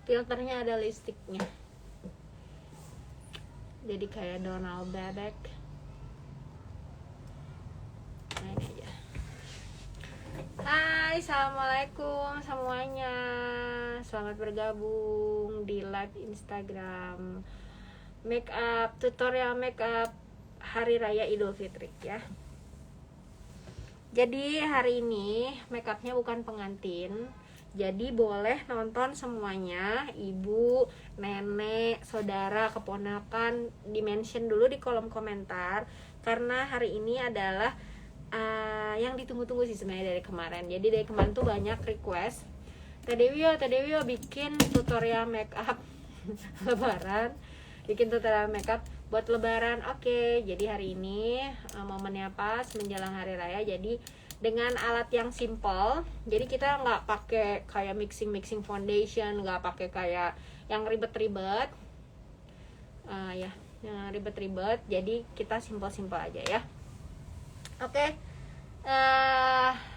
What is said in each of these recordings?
Filternya ada lipstiknya, jadi kayak Donald Bebek. Nah, ini aja. Hai, assalamualaikum semuanya, selamat bergabung di live Instagram makeup, tutorial makeup hari raya Idul Fitri ya. Jadi hari ini makeupnya bukan pengantin, jadi boleh nonton semuanya, ibu, nenek, saudara, keponakan, di-mention dulu di kolom komentar. Karena hari ini adalah yang ditunggu-tunggu sih sebenarnya dari kemarin. Jadi dari kemarin tuh banyak request, Teh Dewi yo bikin tutorial makeup lebaran, bikin tutorial makeup buat lebaran. Oke, jadi hari ini momennya pas menjelang hari raya, jadi dengan alat yang simple. Jadi kita nggak pakai kayak mixing foundation, nggak pakai kayak yang ribet-ribet yang ribet-ribet. Jadi kita simple aja ya. Oke.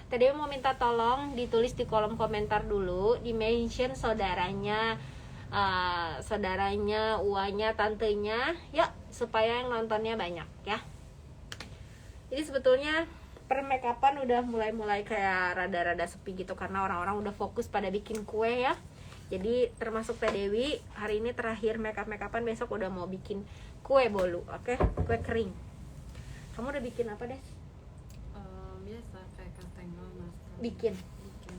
Tadi mau minta tolong ditulis di kolom komentar dulu, di mention saudaranya, uanya, tantenya, ya supaya yang nontonnya banyak ya. Jadi sebetulnya per makeupan udah mulai kayak rada-rada sepi gitu karena orang-orang udah fokus pada bikin kue ya. Jadi termasuk Teh Dewi hari ini terakhir makeupan, besok udah mau bikin kue bolu, oke? Kue kering. Kamu udah bikin apa deh? Biasa kayak kastengel mas. Bikin.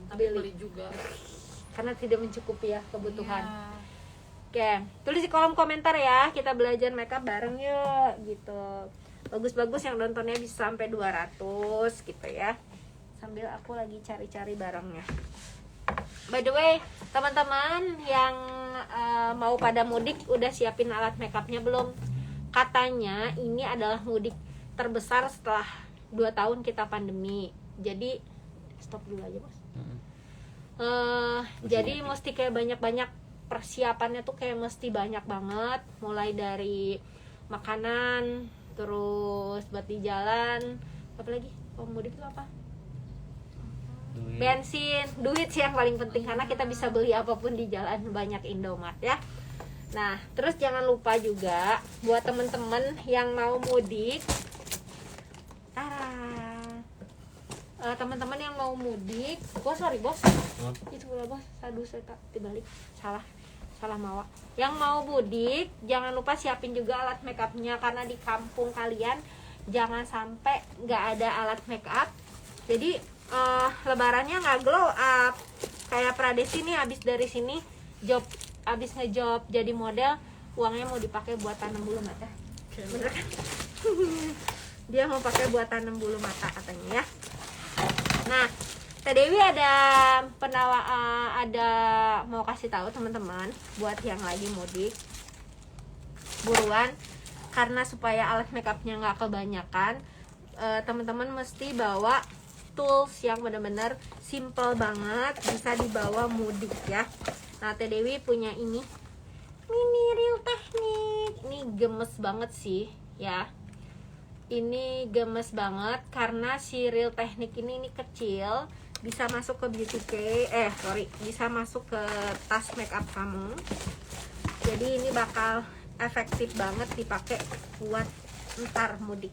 Tapi beli juga. Karena tidak mencukupi ya kebutuhan. Iya. Oke, tulis di kolom komentar ya, kita belajar makeup bareng yuk gitu. Bagus-bagus yang nontonnya bisa sampai 200 gitu ya. Sambil aku lagi cari-cari barangnya. By the way, teman-teman yang mau pada mudik udah siapin alat makeupnya belum? Katanya ini adalah mudik terbesar setelah 2 tahun kita pandemi. Jadi stop dulu aja bos. Jadi mesti kayak banyak-banyak persiapannya tuh, kayak mesti banyak banget. Mulai dari makanan, terus buat di jalan, apa lagi? Mudik itu apa? Duit. Bensin, duit sih yang paling penting karena kita bisa beli apapun di jalan, banyak Indomart ya. Nah, terus jangan lupa juga buat temen-temen yang mau mudik, teman-teman yang mau mudik, bos. Itu pula bos, aduh saya tak dibalik, salah mawa. Yang mau mudik jangan lupa siapin juga alat makeupnya karena di kampung kalian jangan sampai nggak ada alat makeup. Jadi lebarannya nggak glow up. Kayak Pradesi nih abis dari sini abis ngejob jadi model, uangnya mau dipakai buat tanam bulu mata. Bener kan? Dia mau pakai buat tanam bulu mata katanya ya. Nah, Teh Dewi ada mau kasih tahu teman-teman buat yang lagi mudik, buruan, karena supaya alat makeupnya nggak kebanyakan, teman-teman mesti bawa tools yang benar-benar simple banget, bisa dibawa mudik ya. Nah, Teh Dewi punya ini mini Real Technique, ini gemes banget sih ya. Ini gemes banget karena si Real Technique ini kecil, bisa masuk ke beauty case, bisa masuk ke tas makeup kamu. Jadi ini bakal efektif banget dipakai buat ntar mudik.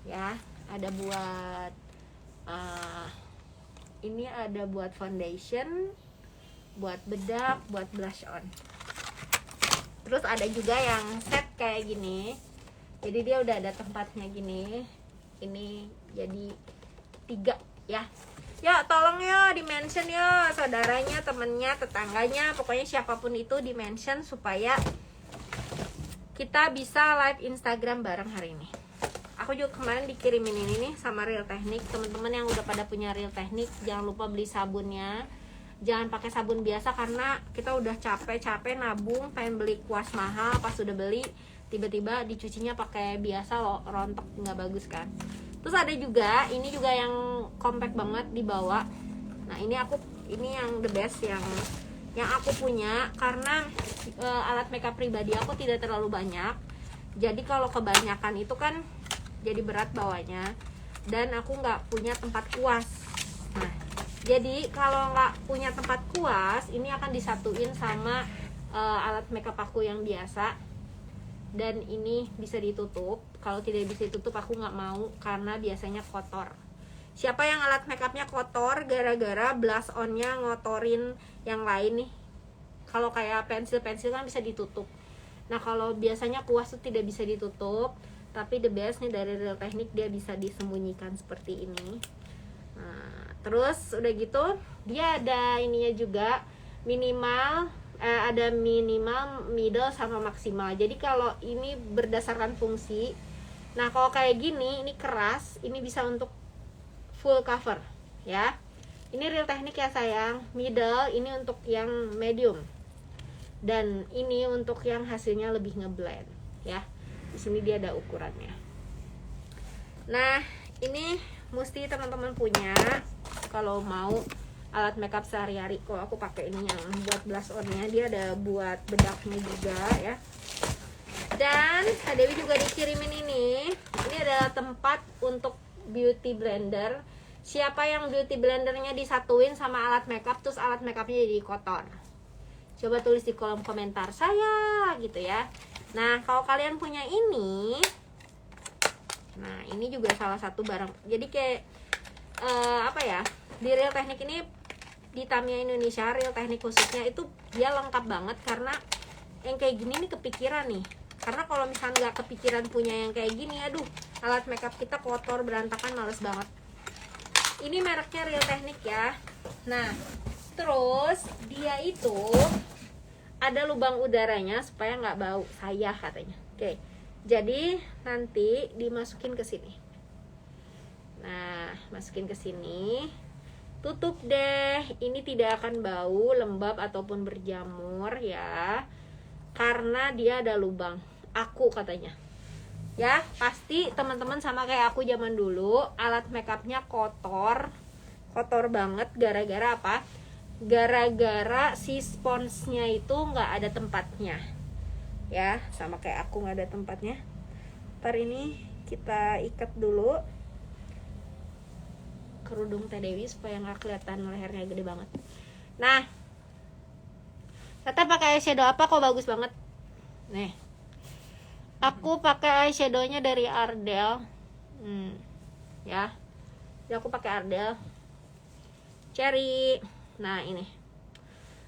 Ya, ada buat ini ada buat foundation, buat bedak, buat blush on. Terus ada juga yang set kayak gini. Jadi dia udah ada tempatnya gini. Ini jadi 3 ya. Ya tolong ya di mention ya saudaranya, temennya, tetangganya, pokoknya siapapun itu di mention supaya kita bisa live Instagram bareng hari ini. Aku juga kemarin dikirimin ini nih sama Real Technique. Teman-teman yang udah pada punya Real Technique jangan lupa beli sabunnya. Jangan pakai sabun biasa karena kita udah capek nabung pengen beli kuas mahal, pas udah beli tiba-tiba dicucinya pakai biasa loh, rontok, nggak bagus kan. Terus ada juga ini juga yang compact banget dibawa. Nah ini yang the best yang aku punya karena alat makeup pribadi aku tidak terlalu banyak. Jadi kalau kebanyakan itu kan jadi berat bawanya dan aku nggak punya tempat kuas. Nah Jadi kalau nggak punya tempat kuas, ini akan disatuin sama alat makeup aku yang biasa. Dan ini bisa ditutup. Kalau tidak bisa ditutup aku nggak mau karena biasanya kotor. Siapa yang alat makeupnya kotor gara-gara blush onnya ngotorin yang lain nih? Kalau kayak pensil-pensil kan bisa ditutup. Nah kalau biasanya kuas tuh tidak bisa ditutup, tapi the best nih dari Real Technique dia bisa disembunyikan seperti ini. Nah, terus udah gitu dia ada ininya juga, minimal ada minimal, middle sama maksimal. Jadi kalau ini berdasarkan fungsi. Nah kalau kayak gini ini keras, ini bisa untuk full cover ya. Ini Real Technique ya sayang. Middle ini untuk yang medium. Dan ini untuk yang hasilnya lebih ngeblend ya. Di sini dia ada ukurannya. Nah, ini mesti teman-teman punya kalau mau alat makeup sehari-hari. Kalau aku pakai ini yang buat blush on-nya, dia ada buat bedaknya juga ya. Dan Kak Dewi juga dikirimin ini. Ini adalah tempat untuk beauty blender. Siapa yang beauty blendernya disatuin sama alat makeup terus alat makeupnya jadi kotor? Coba tulis di kolom komentar saya gitu ya. Nah kalau kalian punya ini, nah ini juga salah satu barang. Jadi kayak apa ya, di Real Technique ini, di Tamiya Indonesia Real Technique khususnya itu dia lengkap banget. Karena yang kayak gini nih kepikiran nih. Karena kalau misalnya nggak kepikiran punya yang kayak gini, aduh alat makeup kita kotor berantakan, males banget. Ini mereknya Real Technique ya. Nah terus dia itu ada lubang udaranya supaya nggak bau saya katanya. Oke, jadi nanti dimasukin ke sini. Nah, masukin ke sini, tutup deh. Ini tidak akan bau, lembab ataupun berjamur ya, karena dia ada lubang. Aku katanya. Ya, pasti teman-teman sama kayak aku zaman dulu, alat makeupnya kotor banget. Gara-gara apa? Gara-gara si sponsnya itu nggak ada tempatnya ya, sama kayak aku nggak ada tempatnya. Ntar ini kita ikat dulu kerudung Teh Dewi supaya nggak kelihatan lehernya gede banget. Nah Tata pakai eyeshadow apa kok bagus banget nih. Aku pakai eyeshadownya dari Ardell ya. Jadi aku pakai Ardell Cherry. Nah ini.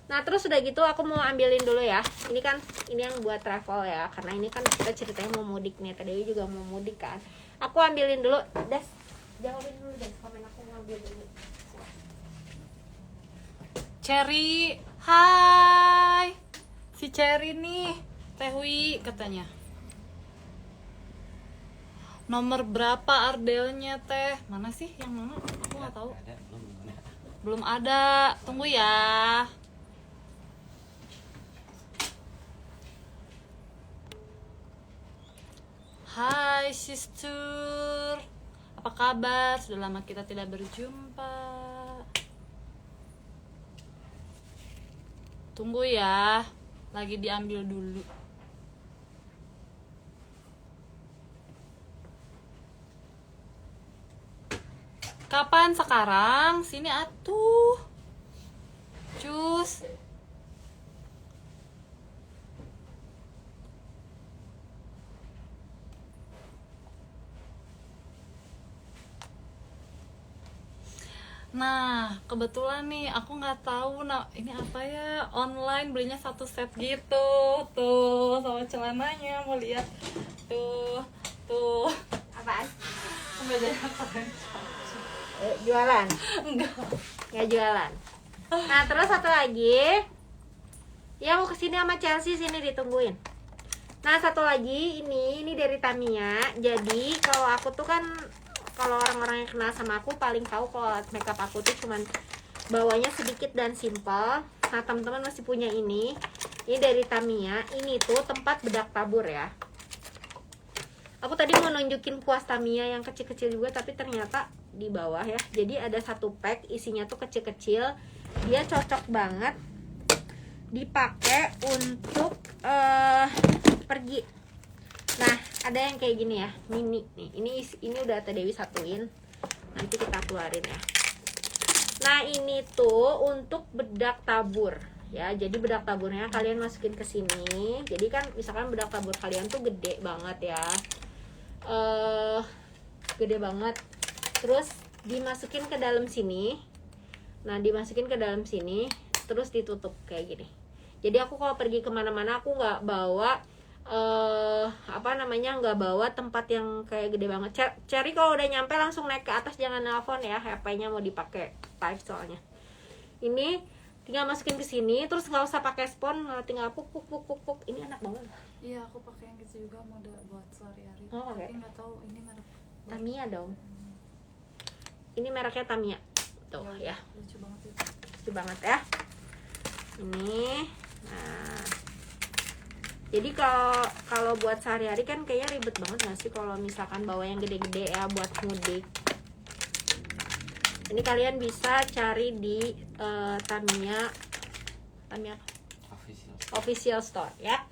Nah terus udah gitu aku mau ambilin dulu ya. Ini kan ini yang buat travel ya. Karena ini kan kita ceritanya mau mudik nih. Tadi juga mau mudik kan. Aku ambilin dulu. Des, jawabin dulu Des. Komen aku ngambil dulu. Cherry, hai. Si Cherry nih, Teh Wi katanya. Nomor berapa Ardelnya Teh? Mana sih yang mana? Aku nggak tahu. Belum ada. Tunggu ya. Hai sister. Apa kabar? Sudah lama kita tidak berjumpa. Tunggu ya. Lagi diambil dulu. Kapan sekarang? Sini atuh. Cus. Nah, kebetulan nih aku nggak tahu nah ini apa ya, online belinya satu set gitu. Tuh, sama celananya mau lihat. Tuh. Apaan? Enggak jadi apa. Jualan? Enggak. Nggak jualan. Nah terus satu lagi, ya mau kesini sama Chelsea, sini ditungguin. Nah satu lagi ini dari Tamiya. Jadi kalau aku tuh kan, kalau orang-orang yang kenal sama aku paling tahu kalau alat makeup aku tuh cuman bawahnya sedikit dan simple. Nah teman-teman masih punya ini dari Tamiya. Ini tuh tempat bedak tabur ya. Aku tadi mau nunjukin kuas Tamiya yang kecil-kecil juga, tapi ternyata di bawah ya. Jadi ada satu pack isinya tuh kecil-kecil. Dia cocok banget dipakai untuk pergi. Nah ada yang kayak gini ya, mini nih. Ini udah Teh Dewi satuin. Nanti kita keluarin ya. Nah ini tuh untuk bedak tabur ya. Jadi bedak taburnya kalian masukin ke sini. Jadi kan misalkan bedak tabur kalian tuh gede banget ya, gede banget. Terus dimasukin ke dalam sini. Nah dimasukin ke dalam sini, terus ditutup kayak gini. Jadi aku kalau pergi kemana-mana aku nggak bawa nggak bawa tempat yang kayak gede banget. Cari kalau udah nyampe langsung naik ke atas, jangan nelpon ya, HP-nya mau dipakai live soalnya. Ini tinggal masukin ke sini, terus nggak usah pakai spons, tinggal puk. Ini enak banget. Iya, aku pakai yang gitu juga model buat sehari-hari. Oh, oke. Tapi nggak tahu ini merek Tamiya dong. Ini mereknya Tamiya. Tuh ya. Lucu banget itu. Lucu banget ya. Ini. Nah. Jadi kalau buat sehari-hari kan kayaknya ribet banget nggak sih kalau misalkan bawa yang gede-gede ya buat mudik. Ini kalian bisa cari di Tamiya official store ya.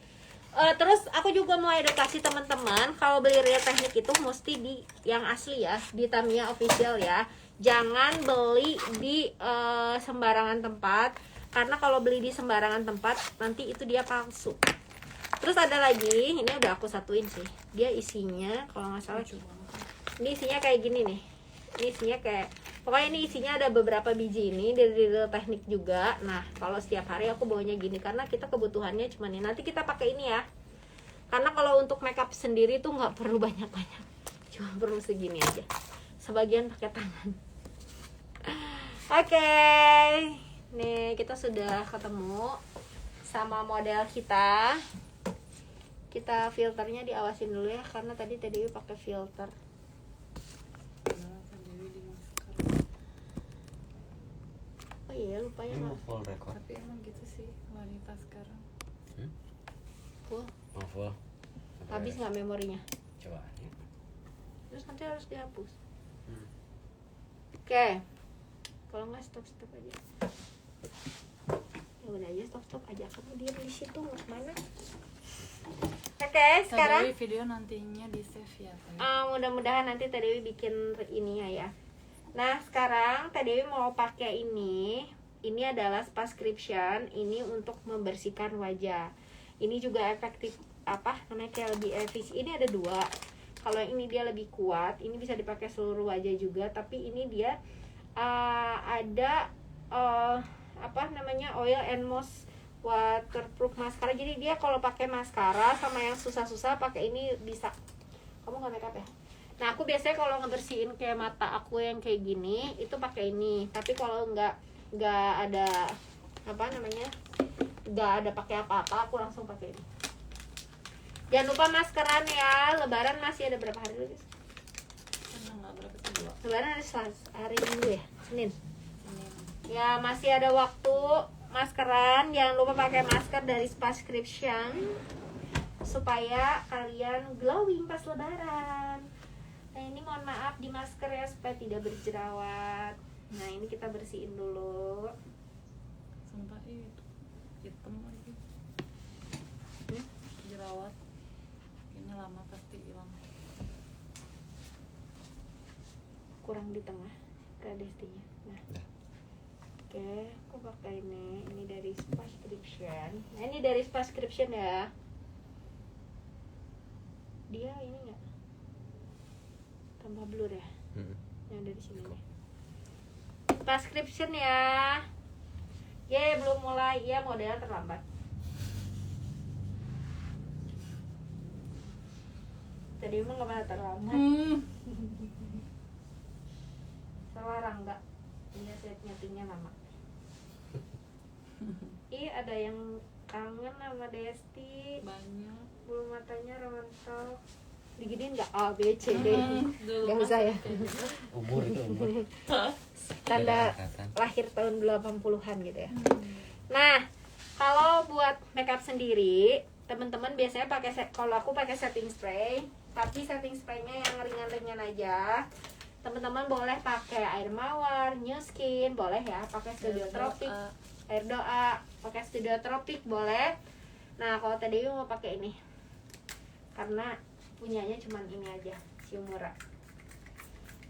Terus aku juga mau edukasi teman-teman, kalau beli Real Technique itu mesti di yang asli ya, di Tamiya official ya. Jangan beli di sembarangan tempat, karena kalau beli di sembarangan tempat nanti itu dia palsu. Terus ada lagi, ini udah aku satuin sih. Dia isinya kalau nggak salah ini isinya kayak gini nih. Ini isinya kayak, pokoknya ini isinya ada beberapa biji ini dari Real Technique juga. Nah kalau setiap hari aku bawanya gini karena kita kebutuhannya cuma ini. Nanti kita pakai ini ya, karena kalau untuk makeup sendiri tuh nggak perlu banyak-banyak, cuma perlu segini aja. Sebagian pakai tangan. Oke, nih kita sudah ketemu sama model kita. Kita filternya diawasin dulu ya, karena tadi Dewi pakai filter. Oh iya, lupanya Ini nggak. full record. Tapi emang gitu sih wanita sekarang. Full. Oh, full. Habis nggak memorinya? Coba ya. Terus nanti harus dihapus. Oke. Kalau nggak stop aja. Ya udah aja stop aja. Kamu diam di situ mau kemana? Oke, sekarang Dewi video nantinya di save ya. mudah-mudahan nanti Teh Dewi bikin ini ya. Nah sekarang Teh Dewi mau pakai ini. Ini adalah Subscription. Ini untuk membersihkan wajah. Ini juga efektif, kayak lebih efisien. Ini ada dua. Kalau yang ini dia lebih kuat, ini bisa dipakai seluruh wajah juga. Tapi ini dia ada oil and moist waterproof maskara. Jadi dia kalau pakai maskara sama yang susah-susah pakai ini bisa. Kamu nggak makeup ya? Nah aku biasanya kalau ngebersihin kayak mata aku yang kayak gini itu pakai ini. Tapi kalau nggak ada nggak ada pakai apa-apa, aku langsung pakai ini. Jangan lupa maskeran ya. Lebaran masih ada berapa hari lagi? Lebaran hari Minggu ya, Senin. Ya masih ada waktu. Maskeran, jangan lupa pakai masker dari Subscription supaya kalian glowing pas lebaran. Nah ini mohon maaf di masker ya supaya tidak berjerawat. Nah ini kita bersihin dulu. Sumpah itu hitam lagi. Jerawat. Ini lama pasti hilang. Kurang di tengah ke destinya. Nah. Oke, aku pakai ini dari Subscription. Nah ini dari Subscription ya. Dia ini nggak tambah blur ya? Yang ada di sini nih. Subscription ya. Belum mulai ya, model terlambat. Tadi emang nggak pernah terlambat. Salah enggak? Iya, saya nyetingnya lama. Ada yang kangen sama Desti. Banyak. Bulu matanya rontok. Diginiin nggak? A, B, C, D. Nggak usah ya. Umur itu umur. Tanda lahir tahun 80-an gitu ya. Nah, kalau buat makeup sendiri, teman-teman biasanya pakai kalau aku pakai setting spray, tapi setting spraynya yang ringan-ringan aja. Teman-teman boleh pakai air mawar, New Skin, boleh ya, pakai Studio Tropic, air doa, pakai Studio Tropic boleh. Nah, kalau tadi mau pakai ini, karena punyanya cuman ini aja, Siumura.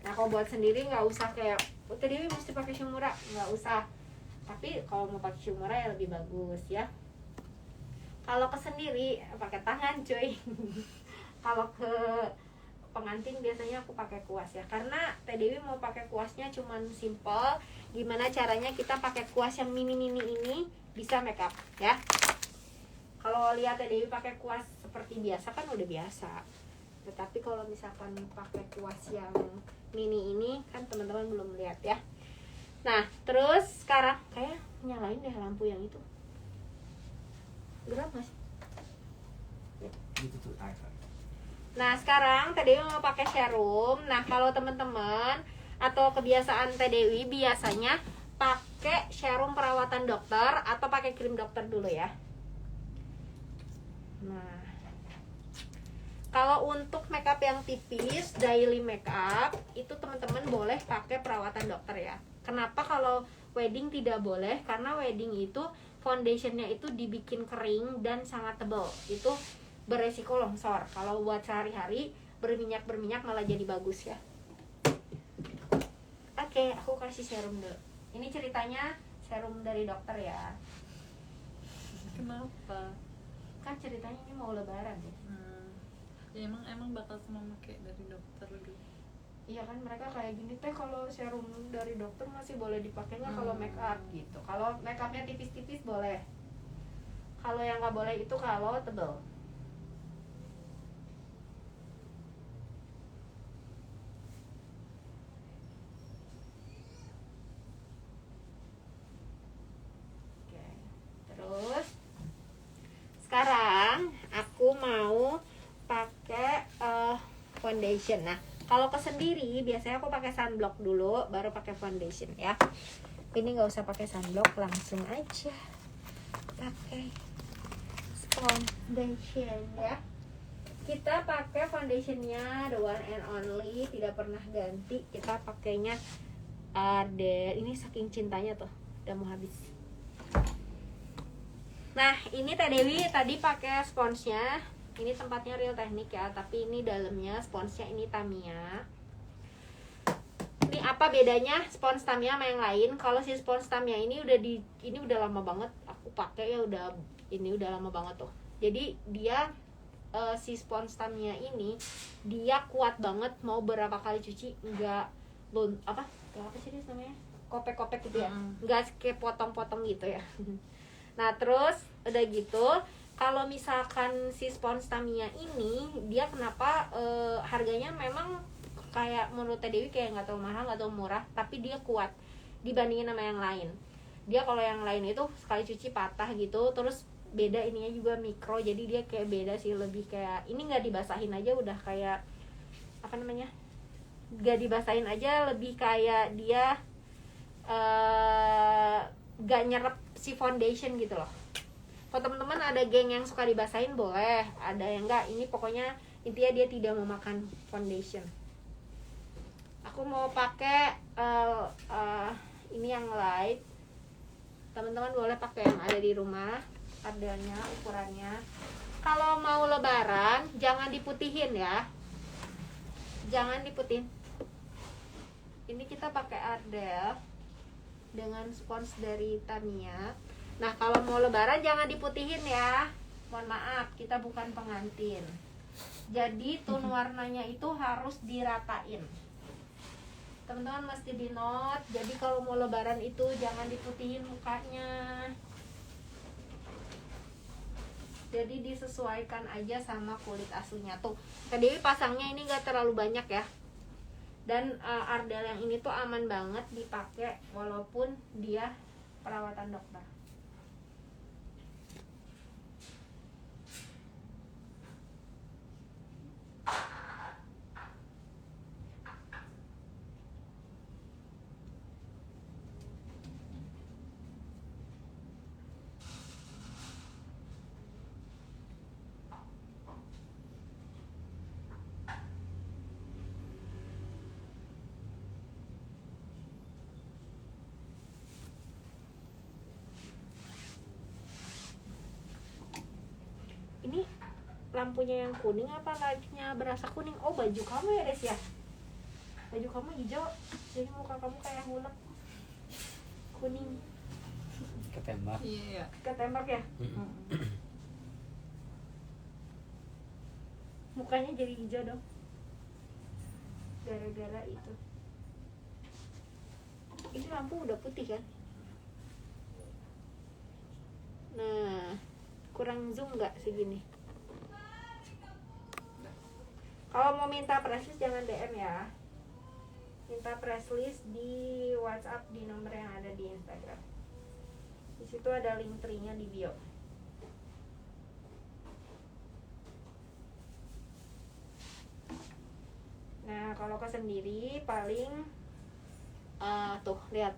Nah, kalau buat sendiri nggak usah kayak Teh Dewi mesti pakai Shumura, nggak usah. Tapi kalau mau pakai Shumura ya lebih bagus ya. Kalau ke sendiri pakai tangan cuy. Kalau ke pengantin biasanya aku pakai kuas ya, karena Teh Dewi mau pakai kuasnya cuman simple. Gimana caranya kita pakai kuas yang mini-mini ini bisa makeup ya. Kalau lihat Teh Dewi pakai kuas seperti biasa kan udah biasa. Tetapi kalau misalkan pakai kuas yang mini ini kan teman-teman belum lihat ya. Nah, terus sekarang kayak nyalain deh lampu yang itu. Gelap Mas. Itu tuh iPhone. Nah, sekarang Teh Dewi mau pakai serum. Nah, kalau teman-teman atau kebiasaan Teh Dewi biasanya pakai serum perawatan dokter atau pakai krim dokter dulu ya. Nah, kalau untuk makeup yang tipis, daily makeup, itu teman-teman boleh pakai perawatan dokter ya. Kenapa kalau wedding tidak boleh? Karena wedding itu foundationnya itu dibikin kering dan sangat tebal. Itu beresiko longsor. Kalau buat sehari-hari berminyak malah jadi bagus ya. Oke, aku kasih serum dulu. Ini ceritanya serum dari dokter ya. Kenapa? Kan ceritanya ini mau lebaran ya. Ya emang bakal semua pakai dari dokter gitu. Iya kan mereka kayak gini teh, kalau serum dari dokter masih boleh dipakainya kalau make up gitu. Kalau make upnya tipis-tipis boleh. Kalau yang nggak boleh itu kalau tebel. Oke. Terus sekarang aku mau pakai foundation. Nah, kalau ke sendiri biasanya aku pakai sunblock dulu baru pakai foundation ya. Ini nggak usah pakai sunblock, langsung aja pakai foundation ya. Kita pakai foundationnya the one and only, tidak pernah ganti. Kita pakainya Ardell. Ini saking cintanya tuh udah mau habis. Nah, ini Teh Dewi tadi pakai sponsnya. Ini tempatnya Real Technique ya, tapi ini dalamnya sponsnya ini Tamiya. Ini apa bedanya spons Tamiya sama yang lain? Kalau si spons Tamiya ini udah lama banget aku pakai ya, ini udah lama banget tuh. Jadi dia si spons Tamiya ini dia kuat banget, mau berapa kali cuci enggak apa sih dia namanya? Kopek-kopek gitu ya. Enggak kayak potong-potong gitu ya. Nah, terus udah gitu, kalau misalkan si spons Tamiya ini dia kenapa harganya memang kayak menurut Teh Dewi kayak nggak terlalu mahal, nggak terlalu murah, tapi dia kuat dibandingin sama yang lain. Dia kalau yang lain itu sekali cuci patah gitu. Terus beda ininya juga mikro, jadi dia kayak beda sih, lebih kayak ini nggak dibasahin aja udah kayak apa namanya, nggak dibasahin aja lebih kayak dia nggak nyerap si foundation gitu loh. Kalau teman-teman ada geng yang suka dibasahin boleh, ada yang enggak. Ini pokoknya intinya dia tidak memakan foundation. Aku mau pakai ini yang light. Teman-teman boleh pakai yang ada di rumah, adanya ukurannya. Kalau mau lebaran jangan diputihin ya, jangan diputihin. Ini kita pakai Ardell dengan spons dari Tamiya. Nah, kalau mau lebaran jangan diputihin ya. Mohon maaf, kita bukan pengantin. Jadi tone warnanya itu harus diratain. Teman-teman mesti di note. Jadi kalau mau lebaran itu jangan diputihin mukanya. Jadi disesuaikan aja sama kulit aslinya tuh. Teh Dewi pasangnya ini gak terlalu banyak ya. Dan Ardell yang ini tuh aman banget dipakai walaupun dia perawatan dokter. Ini lampunya yang kuning apa lightnya berasa kuning? Oh, baju kamu ya Des ya? Baju kamu hijau, jadi muka kamu kayak hulek kuning. Ketembak. Iya. Ketembak ya? Mukanya jadi hijau dong. Gara-gara itu. Ini lampu udah putih kan? Nah, kurang zoom nggak segini? Kalau mau minta presslist jangan DM ya. Minta presslist di WhatsApp di nomor yang ada di Instagram. Di situ ada link tree-nya di bio. Nah, kalau ke sendiri paling tuh lihat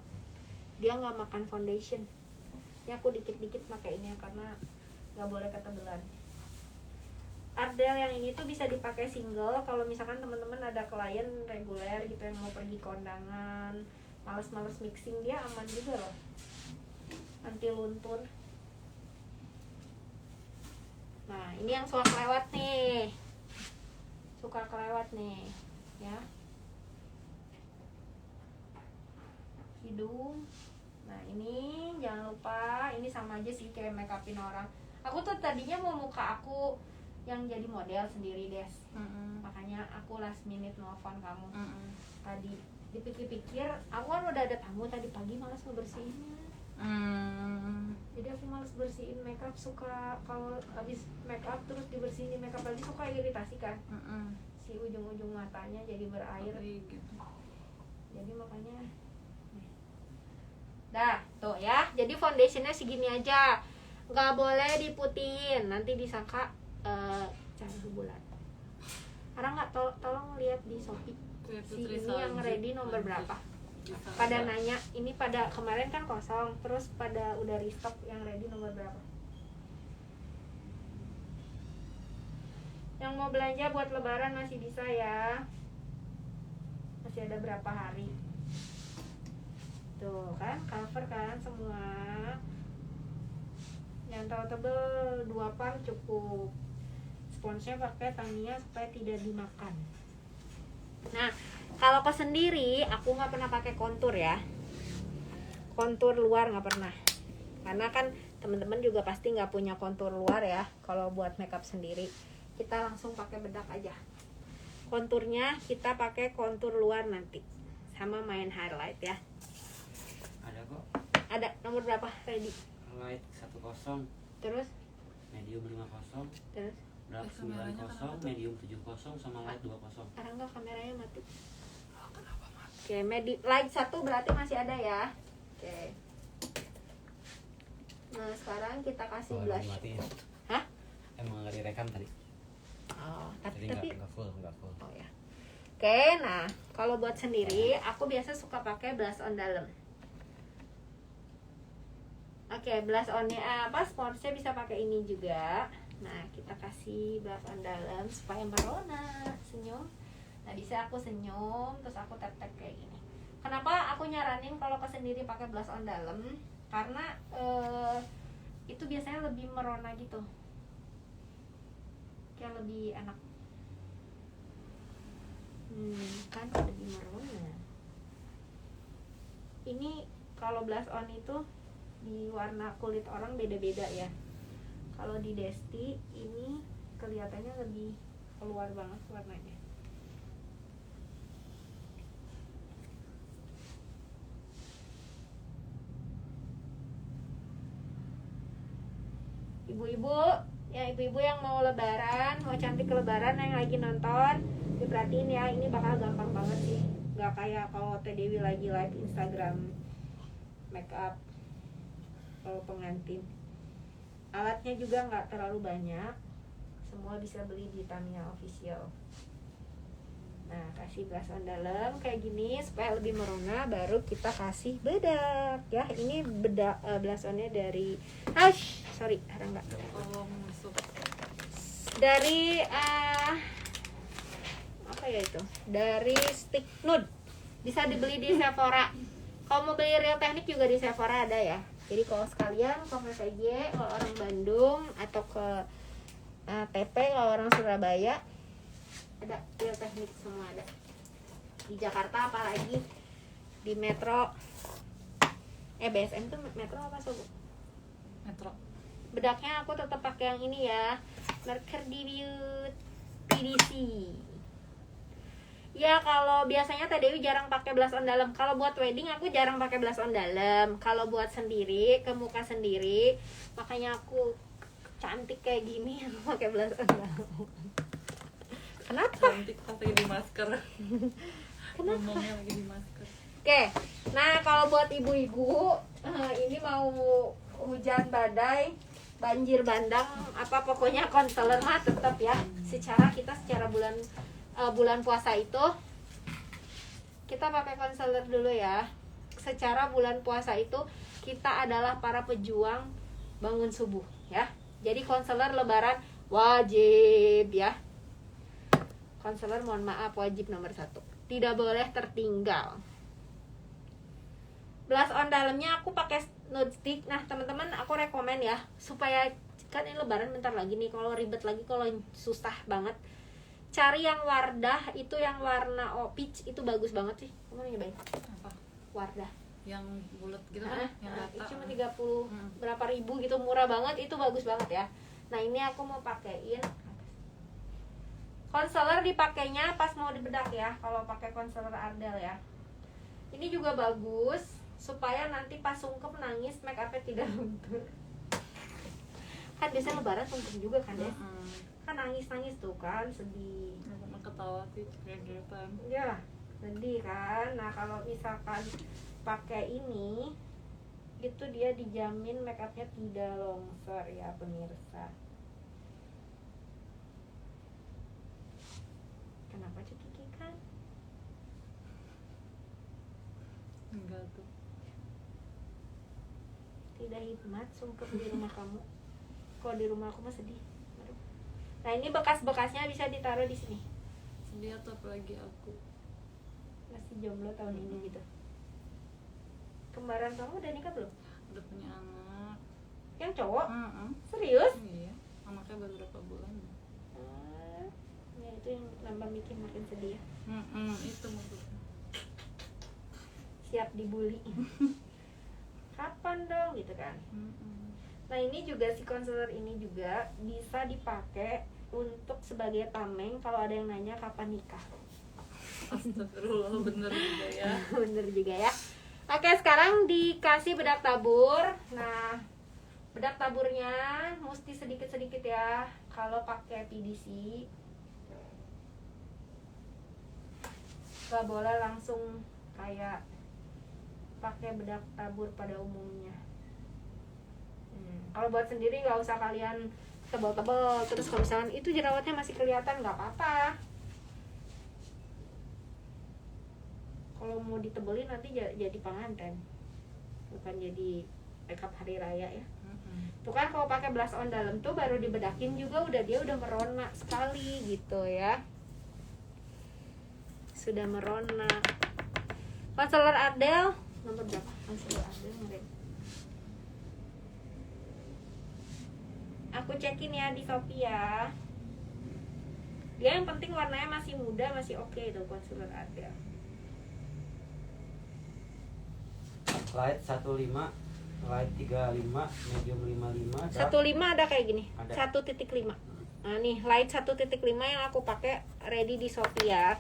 dia nggak makan foundation. Ini aku dikit-dikit pakai ini karena nggak boleh ketebelan. Ardell yang ini tuh bisa dipakai single kalau misalkan teman-teman ada klien reguler gitu yang mau pergi kondangan, males-males mixing, dia aman juga loh, anti luntur. Nah ini yang suka kelewat nih, ya. Hidung, nah ini jangan lupa, ini sama aja sih kayak make upin orang. Aku tuh tadinya mau muka aku yang jadi model sendiri Des, makanya aku last minute nelfon kamu. Tadi dipikir-pikir aku kan udah ada tamu tadi pagi, malas ngebersihinnya. Jadi aku malas bersihin makeup, suka kalau habis makeup terus dibersihin di makeup lagi suka iritasi kan. Si ujung-ujung matanya jadi berair gitu. Jadi makanya dah tuh ya, jadi foundationnya segini aja, nggak boleh diputihin nanti disangka cahaya bulan. Orang nggak tolong lihat di Shopee si ini yang ready nomor berapa. Pada nanya ini, pada kemarin kan kosong, terus pada udah restock yang ready nomor berapa. Yang mau belanja buat lebaran masih bisa ya, masih ada berapa hari tuh kan, cover kan semua. Yang tahu tebel 2 par cukup. Sponsnya pakai Tamiya supaya tidak dimakan. Nah, kalau ke sendiri aku nggak pernah pakai kontur ya. Kontur luar nggak pernah. Karena kan teman-teman juga pasti nggak punya kontur luar ya. Kalau buat makeup sendiri, kita langsung pakai bedak aja. Konturnya kita pakai kontur luar nanti, sama main highlight ya. Ada kok. Ada nomor berapa ready? Light 10, Terus? medium 50, Terus? dark 90, medium 70, sama light 20. Arangga kameranya mati. Oke, light 1 berarti masih ada ya. Oke. Nah, sekarang kita kasih blush. Hah? Emang nggak direkam tadi. Oh, Jadi tapi nggak full. oh ya. Oke, nah, kalau buat sendiri aku biasa suka pakai blush on dalam. Oke, blush onnya sponsnya bisa pakai ini juga. Nah, kita kasih blush on dalam supaya merona, senyum. Nah, bisa aku senyum terus aku tap-tap kayak gini. Kenapa aku nyaranin kalau ke sendiri pakai blush on dalam? Karena itu biasanya lebih merona gitu. Kayak lebih enak. Kan lebih merona. Ini kalau blush on itu di warna kulit orang beda-beda ya. Kalau di Desti ini kelihatannya lebih keluar banget warnanya. Ibu-ibu yang mau lebaran, mau cantik ke lebaran, yang lagi nonton, diperhatiin ya, ini bakal gampang banget sih. Gak kayak kalau Teh Dewi lagi live Instagram makeup kalau pengantin. Alatnya juga nggak terlalu banyak, semua bisa beli di Tamiya Official. Nah, kasih blush on dalam kayak gini supaya lebih merona, baru kita kasih bedak ya. Ini bedak blush onnya dari Rangga. Dari apa ya itu? Dari Stick Nude. Bisa dibeli di Sephora. Kalau mau beli Real Technique juga di Sephora ada ya. Jadi kalau sekalian ke VVJ kalau orang Bandung, atau ke TP kalau orang Surabaya, ada Real Technique semua ada. Di Jakarta apalagi di Metro, BSM tuh Metro apa Sob? Metro. Bedaknya aku tetap pakai yang ini ya, Mercury Beauty PDC. Ya kalau biasanya Teh Dewi jarang pakai blush on dalam. Kalau buat wedding aku jarang pakai blush on dalam. Kalau buat sendiri, ke muka sendiri, makanya aku cantik kayak gini aku pakai blush on dalam. Kenapa? Cantik pas lagi di masker. Kenapa? Ngomongnya lagi di masker. Oke, nah kalau buat ibu-ibu ini mau hujan badai, banjir bandang, apa pokoknya concealer mah tetap ya. Secara bulan puasa itu kita pakai concealer dulu ya. Secara bulan puasa itu kita adalah para pejuang bangun subuh ya. Jadi concealer lebaran wajib ya. Concealer mohon maaf wajib nomor 1. Tidak boleh tertinggal. Blush on dalamnya aku pakai nude stick. Nah teman-teman aku rekomen ya, supaya kan ini lebaran bentar lagi nih, kalau ribet lagi, kalau susah banget, cari yang Wardah itu yang warna peach itu bagus banget sih. Kamu nyobain? Apa? Wardah. Yang bulat gitu kan? Yang rata. Itu cuma 30 berapa ribu gitu, murah banget, itu bagus banget ya. Nah ini aku mau pakein concealer, dipakainya pas mau dibedak ya, kalau pakai concealer Ardell ya. Ini juga bagus supaya nanti pas sungkem nangis make upnya tidak luntur. Kan biasanya lebaran sungkem juga kan ya, kan nangis tuh kan, sedih. Sama ketawa sih kagetan. Ya sedih kan. Nah kalau misalkan pakai ini itu dia dijamin make upnya tidak longsor ya pemirsa. Kenapa cekikikan? Enggak tuh. Tidak hikmat sungkem di rumah kamu. Kalau di rumah aku mah sedih. Aduh. Nah ini bekas-bekasnya bisa ditaruh di sini. Sedih atau apalagi aku. Masih jomblo tahun ini gitu. Kembaran kamu udah nikah belum? Udah punya anak. Yang cowok? Heeh. Serius? Iya. Anaknya baru berapa bulan. Ya itu yang nambah bikin makin sedih ya. Itu maksudnya. Siap dibully. Kapan dong gitu kan. Nah ini juga si concealer ini juga bisa dipakai untuk sebagai tameng kalau ada yang nanya kapan nikah. Astagfirullah, bener juga ya. Bener juga ya. Oke sekarang dikasih bedak tabur. Nah bedak taburnya mesti sedikit-sedikit ya kalau pakai PDC. Gak boleh langsung kayak pakai bedak tabur pada umumnya. Kalau buat sendiri nggak usah kalian tebal-tebal, terus kalau misalkan itu jerawatnya masih kelihatan nggak apa-apa. Kalau mau ditebelin nanti jadi pengantin, bukan jadi makeup hari raya ya. Tuh kan kalau pakai blush on dalam tuh baru dibedakin juga dia udah merona sekali gitu ya. Sudah merona. Concealer Ardell nomor berapa? Concealer Ardell kemarin. Aku cekin ya di Shopee ya. Dia yang penting warnanya masih muda, masih oke itu concealer Ardell. Light 15, light 35, medium 55, 15 ada kayak gini. Ada. 1.5. Nah nih light 1.5 yang aku pakai ready di Shopee ya.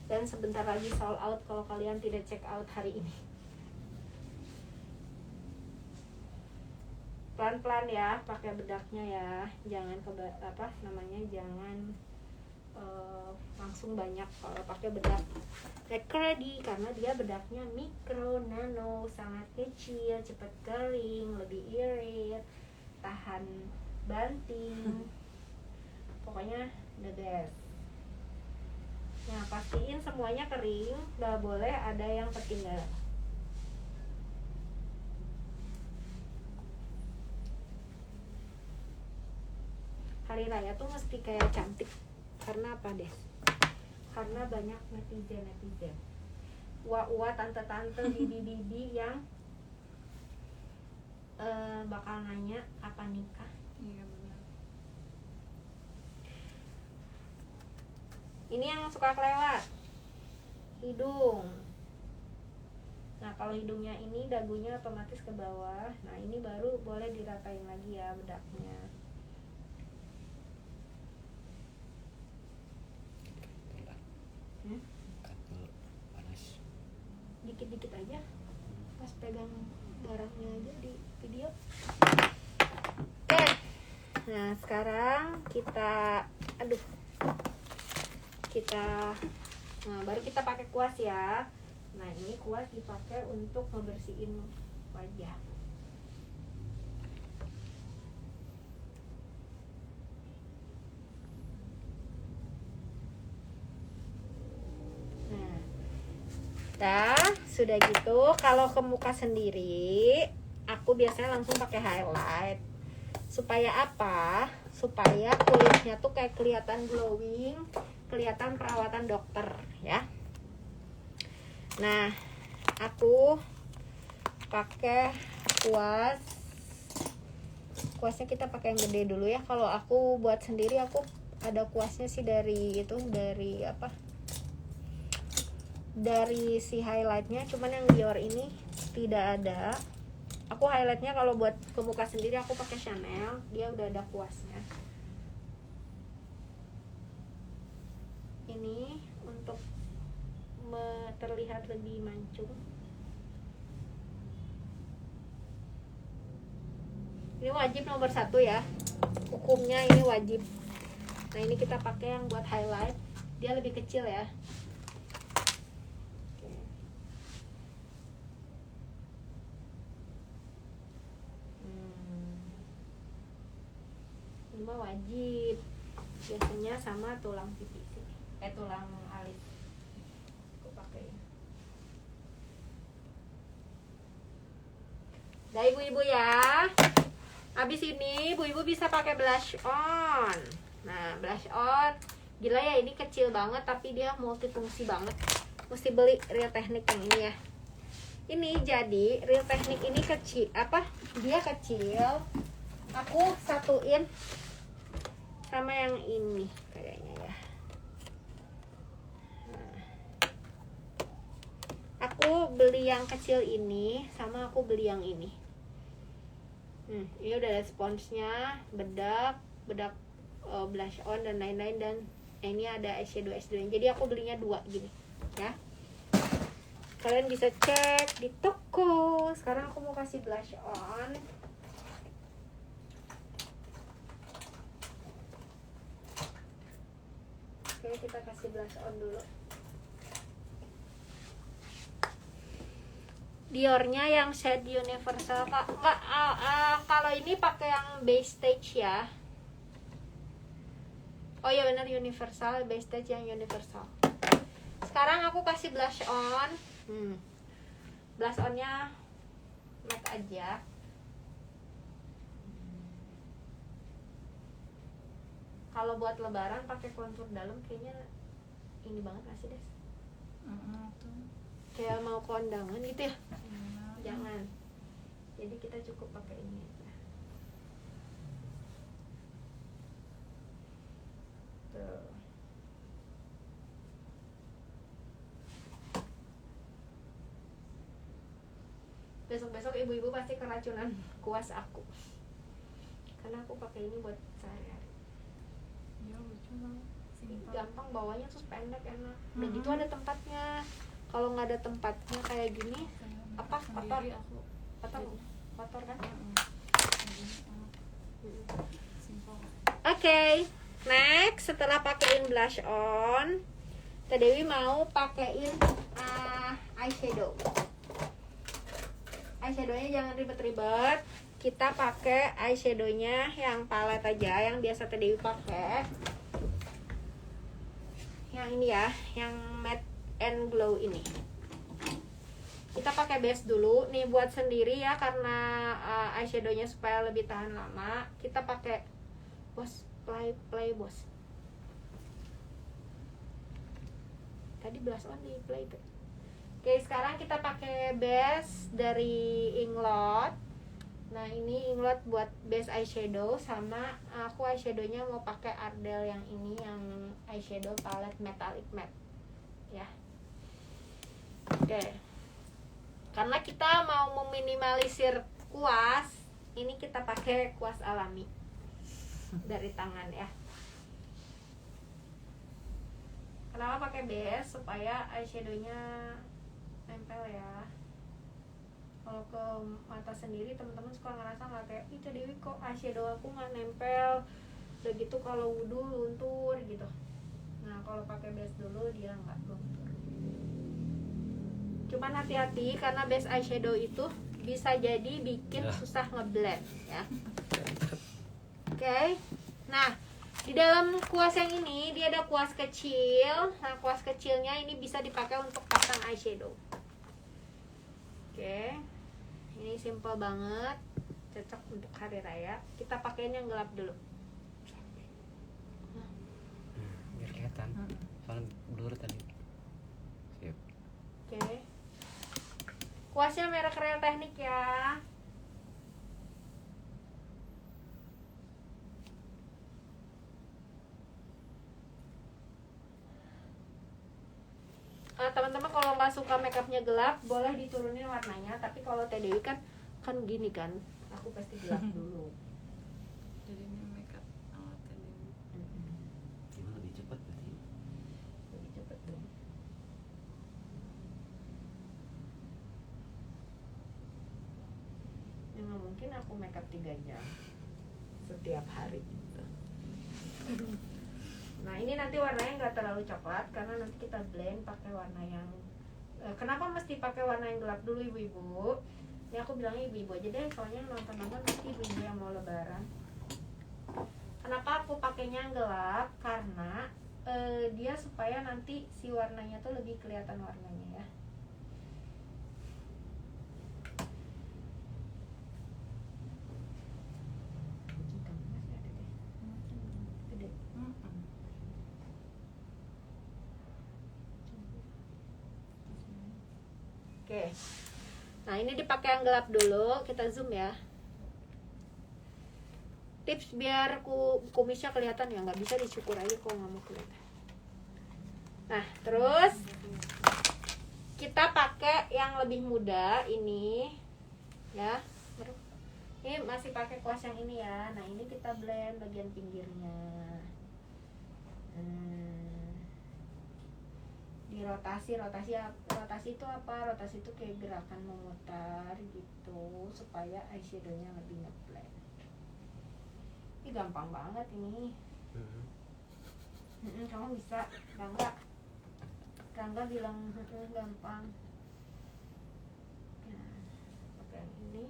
Dan sebentar lagi sold out kalau kalian tidak check out hari ini. Pelan-pelan ya pakai bedaknya ya, jangan jangan langsung banyak kalau pakai bedak ready, karena dia bedaknya mikro nano, sangat kecil, cepat kering, lebih irit, tahan banting, pokoknya the best. Nah pastiin semuanya kering, gak boleh ada yang tertinggal. Hari raya tuh mesti kayak cantik. Karena apa deh? Karena banyak netizen Ua-ua, tante-tante, didi-didi yang bakal nanya kapan nikah. Iya benar. Ini yang suka kelewat. hidung. Nah kalau hidungnya ini dagunya otomatis ke bawah. Nah ini baru boleh diratain lagi ya bedaknya. Panas. Dikit-dikit aja pas pegang barangnya aja di video. Oke, nah sekarang kita nah baru kita pakai kuas ya. Nah ini kuas dipakai untuk ngebersihin wajah. Nah, sudah gitu, kalau ke muka sendiri, aku biasanya langsung pakai highlight. Supaya apa? Supaya kulitnya tuh kayak kelihatan glowing, kelihatan perawatan dokter, ya. Nah, aku pakai kuas. Kuasnya kita pakai yang gede dulu ya. Kalau aku buat sendiri, aku ada kuasnya sih dari si highlightnya, cuman yang Dior ini tidak ada. Aku highlightnya kalau buat ke muka sendiri aku pakai Chanel, dia udah ada kuasnya. Ini untuk terlihat lebih mancung. Ini wajib nomor 1 ya, hukumnya ini wajib. Nah ini kita pakai yang buat highlight, dia lebih kecil ya. Ini mah wajib, biasanya sama tulang pipi sih, tulang alis aku pakai. Dah ibu-ibu ya, habis ini ibu-ibu bisa pakai blush on. Nah blush on gila ya, ini kecil banget tapi dia multifungsi banget. Mesti beli Real Technique yang ini ya. Ini jadi Real Technique ini kecil, dia kecil, aku satuin sama yang ini kayaknya ya. Nah, aku beli yang kecil ini sama aku beli yang ini. Ini udah ada sponsnya, bedak blush on dan lain-lain, dan ini ada eyeshadow. Jadi aku belinya 2 gini ya. Kalian bisa cek di toko. Sekarang aku mau kasih blush on. Oke, kita kasih blush on dulu. Diornya yang shade universal. Kalau ini pakai yang base stage ya. Oh ya benar, universal, base stage yang universal. Sekarang aku kasih blush on. Blush onnya matte aja. Kalau buat lebaran pakai kontur dalam kayaknya ini banget gak sih, Des? Kayak mau kondangan gitu ya? Jangan. Jadi kita cukup pakai ini aja. Tuh. Besok-besok ibu-ibu pasti keracunan kuas aku. Karena aku pakai ini buat sehari-hari. Ya lucu banget, Gampang bawanya, terus pendek, enak. Udah gitu ada tempatnya. Kalau nggak ada tempatnya kayak gini, kotor kan? Oke, next setelah pakein blush on, Teh Dewi mau pakein eyeshadow. Eyeshadownya jangan ribet-ribet. Kita pakai eyeshadownya yang palette aja, yang biasa Teh Dewi pakai. Yang ini ya, yang matte and glow ini. Kita pakai base dulu nih buat sendiri ya, karena eyeshadownya supaya lebih tahan lama. Kita pakai play bos. Tadi blush on di play tuh. Oke, sekarang kita pakai base dari Inglot. Nah ini Inglot buat base eyeshadow, sama aku eyeshadownya mau pakai Ardell yang ini, yang eyeshadow palette metallic matte ya. Oke. Karena kita mau meminimalisir kuas, ini kita pakai kuas alami dari tangan ya. Kenapa pakai base? Supaya eyeshadownya nempel ya. Kalau ke mata sendiri teman-teman suka ngerasa nggak kayak, ih Dewi kok eyeshadow aku nggak nempel, udah gitu kalau wudhu luntur gitu. Nah kalau pakai base dulu dia nggak luntur. Cuman hati-hati karena base eyeshadow itu bisa jadi bikin susah ngeblend ya. Oke. Nah, di dalam kuas yang ini dia ada kuas kecil. Nah, kuas kecilnya ini bisa dipakai untuk pasang eyeshadow. Oke. Ini simple banget. Cocok untuk hari raya. Kita pakein yang gelap dulu. Biar kelihatan. Soalnya blur tadi. Siap. Oke. Kuasnya merek Real Technique ya. Teman-teman kalau nggak suka makeupnya gelap boleh diturunin warnanya, tapi kalau TDI kan gini kan, aku pasti gelap dulu. Jadi ini makeup alatnya Dewi. Gimana lebih cepat berarti? Lebih cepet dong. Ya nggak mungkin aku makeup 3 jam setiap hari gitu. Nah ini nanti warnanya nggak terlalu coklat karena nanti kita blend pakai warna yang kenapa mesti pakai warna yang gelap dulu ibu-ibu? Ini aku bilangnya ibu-ibu aja deh, soalnya nonton-nonton nanti ibu-ibu yang mau lebaran. Kenapa aku pakainya yang gelap? Karena dia supaya nanti si warnanya tuh lebih kelihatan warnanya ya. Gede. Oke. Nah, ini dipakai yang gelap dulu, kita zoom ya. Tips biar kumisnya kelihatan ya, nggak bisa dicukur aja kalau nggak mau kelihatan. Nah, terus kita pakai yang lebih muda ini ya. Ini masih pakai kuas yang ini ya. Nah, ini kita blend bagian pinggirnya. Dirotasi, rotasi itu apa? Rotasi itu kayak gerakan memutar gitu supaya eyeshadownya lebih ngeblend. Ini gampang banget ini. Kamu bisa, Rangga bilang gampang. Nah, pakai yang ini.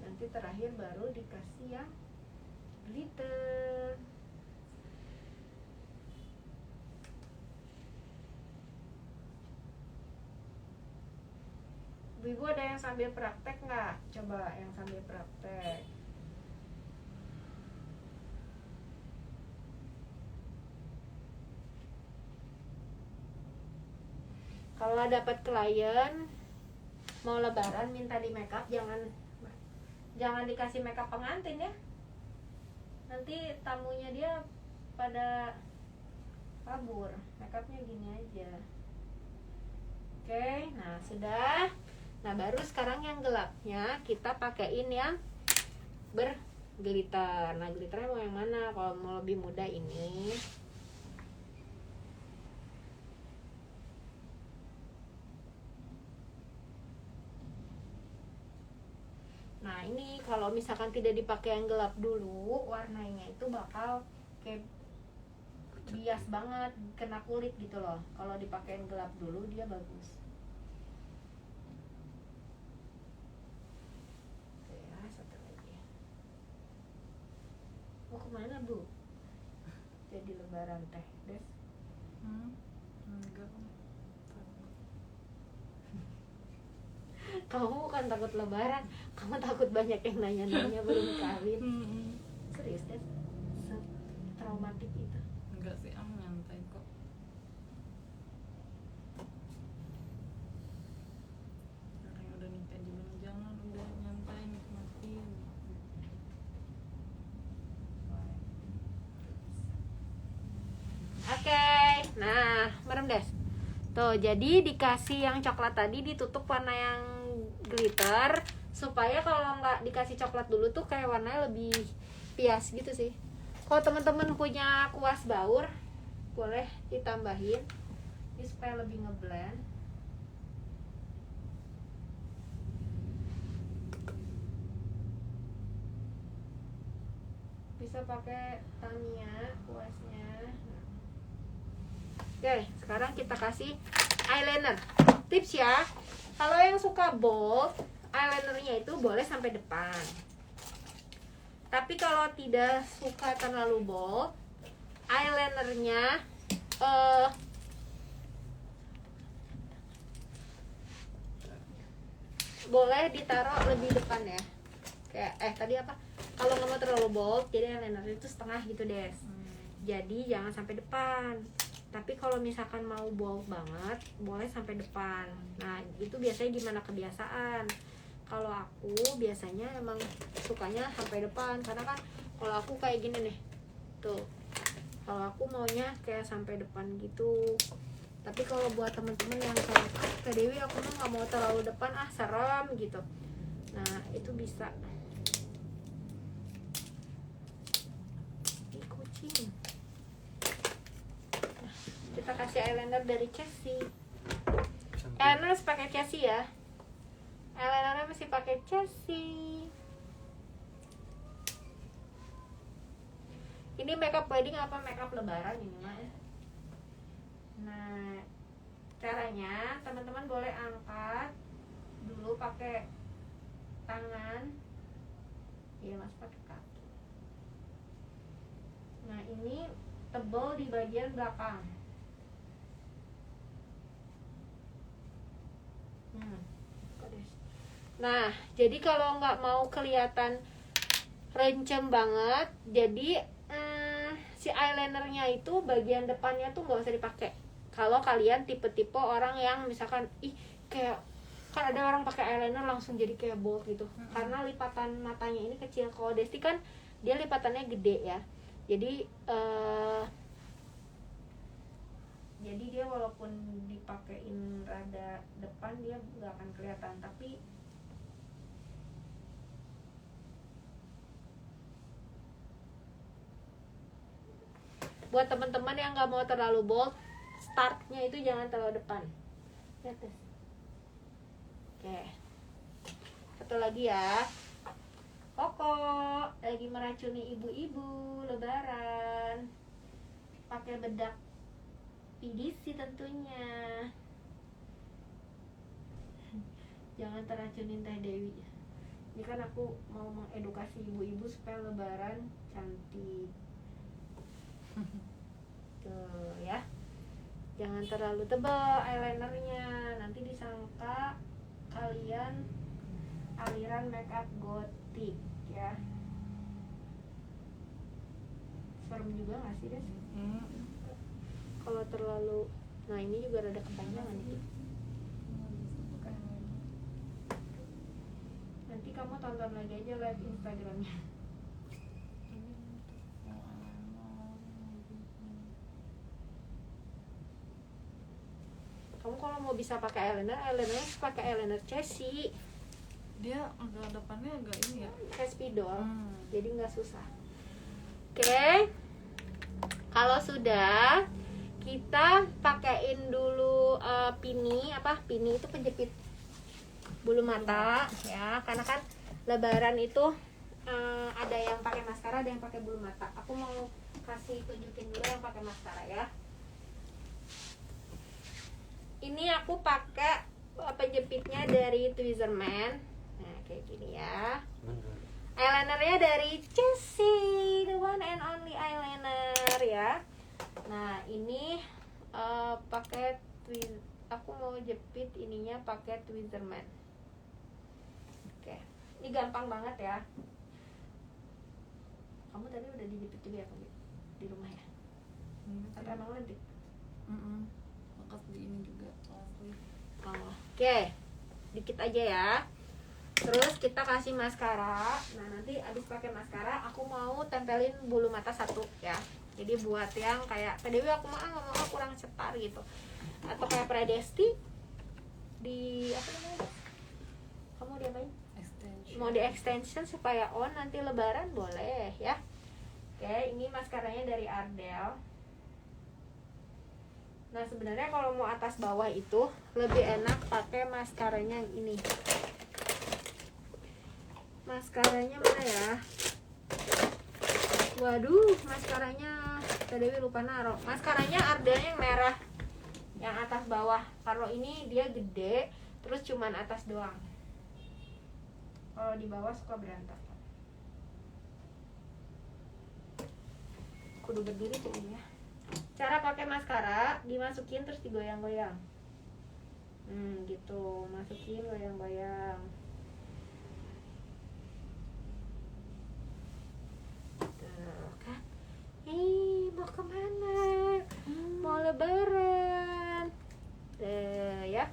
Nanti terakhir baru dikasih yang glitter. Ibu ada yang sambil praktek nggak? Coba yang sambil praktek. Kalau dapat klien mau lebaran minta di makeup, jangan dikasih makeup pengantin ya. Nanti tamunya dia pada kabur. Makeupnya gini aja. Oke, nah sudah. Nah baru sekarang yang gelapnya kita pakein yang berglitter. Nah glitternya mau yang mana? Kalau mau lebih mudah ini. Nah ini kalau misalkan tidak dipakai yang gelap dulu, warnanya itu bakal kayak bias banget, kena kulit gitu loh. Kalau dipakai yang gelap dulu dia bagus. Oke ya, satu lagi. Mau kemana Bu? Jadi lebaran teh, Des? Enggak. Kamu bukan takut lebaran, kamu takut banyak yang nanya-nanya belum kawin. Serius deh, traumatik itu. Enggak sih, aku nyantai kok. Orang yang udah nikah juga jangan, udah nyantai nikmatin. Oke, nah merem Des. Tuh, jadi dikasih yang coklat tadi ditutup warna yang glitter supaya kalau nggak dikasih coklat dulu tuh kayak warnanya lebih pias gitu sih. Kalau teman-teman punya kuas baur, boleh ditambahin ini supaya lebih ngeblend. Bisa pakai Tamiya kuasnya. Oke, sekarang kita kasih eyeliner. Tips ya, kalau yang suka bold, eyelinernya itu boleh sampai depan. Tapi kalau tidak suka terlalu bold, eyelinernya boleh ditaruh lebih depan ya. Kayak tadi apa? Kalau nggak mau terlalu bold, jadi eyeliner itu setengah gitu Des. Jadi jangan sampai depan. Tapi kalau misalkan mau bold banget, boleh sampai depan. Nah, itu biasanya gimana kebiasaan. Kalau aku biasanya emang sukanya sampai depan, karena kan kalau aku kayak gini nih. Tuh. Kalau aku maunya kayak sampai depan gitu. Tapi kalau buat temen-temen yang kayak Kak Dewi aku mah nggak mau terlalu depan, serem gitu. Nah, itu bisa. Ini kucing. Kita kasih eyeliner dari Chelsea. Eyeliner harus pakai Chelsea ya. Eyelinernya masih pakai Chelsea. Ini makeup wedding apa makeup lebaran ini mah ya. Nah, caranya teman-teman boleh angkat dulu pakai tangan. Iya mas, pakai kaki. Nah, ini tebal di bagian belakang. Nah, jadi kalau nggak mau kelihatan rencem banget, jadi si eyelinernya itu bagian depannya tuh nggak usah dipakai. Kalau kalian tipe-tipe orang yang misalkan kayak kan ada orang pakai eyeliner langsung jadi kayak bold gitu, karena lipatan matanya ini kecil. Kalau Desti kan dia lipatannya gede ya, jadi dia walaupun dipakein rada depan dia nggak akan kelihatan. Tapi buat teman-teman yang nggak mau terlalu bold, startnya itu jangan terlalu depan. Lihat deh. Oke, satu lagi ya. Koko lagi meracuni ibu-ibu lebaran pakai bedak PDC tentunya. Jangan teracunin Teh Dewi. Ini kan aku mau mengedukasi ibu-ibu supaya lebaran cantik. Tuh ya, jangan terlalu tebal eyelinernya, nanti disangka kalian aliran makeup gotik ya. Serem juga nggak sih Des? Kalau terlalu, nah ini juga rada kepanjangan nih. Nanti kamu tonton lagi aja live Instagramnya. Kamu kalau mau bisa pakai eyelinernya pakai eyeliner Chelsea. Dia agak depannya agak ini ya. Kayak spidol, jadi nggak susah. Oke, kalau sudah kita pakein dulu pini itu penjepit bulu mata ya, karena kan lebaran itu ada yang pakai maskara, ada yang pakai bulu mata. Aku mau kasih tunjukin dulu yang pakai maskara ya. Ini aku pakai penjepitnya dari Tweezerman. Nah, kayak gini ya. Eyelinernya dari Chelsea, the one and only eyeliner ya. Nah, ini pakai aku mau jepit ininya pakai Tweezerman. Oke. Ini gampang banget ya. Kamu tadi udah dijepit juga ya, di rumah ya? Atau emang lentik? Bekas di ini juga. Oke, dikit aja ya. Terus kita kasih maskara. Nah, nanti abis pakai maskara aku mau tempelin bulu mata satu ya. Jadi buat yang kayak PDW aku nggak mau kurang cetar gitu, atau kayak Predesti di apa namanya, kamu diapain, Extension. mau di extension supaya on nanti lebaran boleh ya. Oke, ini maskaranya dari Ardell. Nah sebenarnya kalau mau atas bawah itu lebih enak pakai maskaranya yang ini. Maskaranya mana ya? Waduh, maskaranya TDW lupa naruh. Maskaranya Ardell yang merah, yang atas bawah. Kalau ini dia gede, terus cuman atas doang. Kalau di bawah suka berantakan. Kudu berdiri tuh ini ya. Cara pakai maskara, dimasukin terus digoyang-goyang. Gitu, masukin goyang-goyang. Tuh kan. Mau kemana? Mau lebaran. Ya.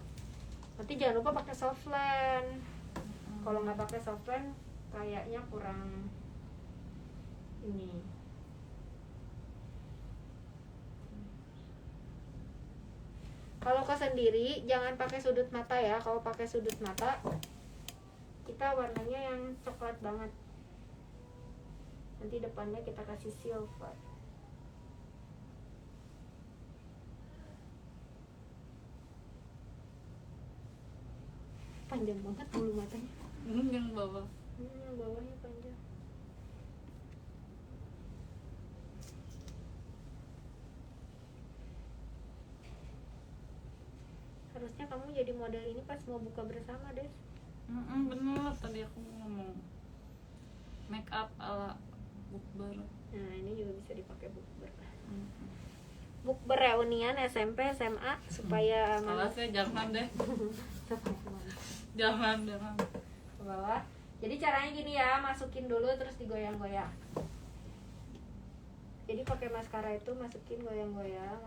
Nanti jangan lupa pakai softland. Kalau nggak pakai softland, kayaknya kurang ini. Kalau ke sendiri jangan pakai sudut mata ya. Kalau pakai sudut mata kita warnanya yang coklat banget. Nanti depannya kita kasih silver. Panjang banget bulu matanya. Yang bawah. Bawahnya panjang. Harusnya kamu jadi model ini pas mau buka bersama, Des. Bener, tadi aku ngomong make up ala bukber. Nah, ini juga bisa dipakai bukber. Bukber reunian SMP, SMA supaya Alasnya jangan deh. Jangan. ke bawah. Jadi caranya gini ya, masukin dulu terus digoyang-goyang. Jadi pakai maskara itu masukin goyang-goyang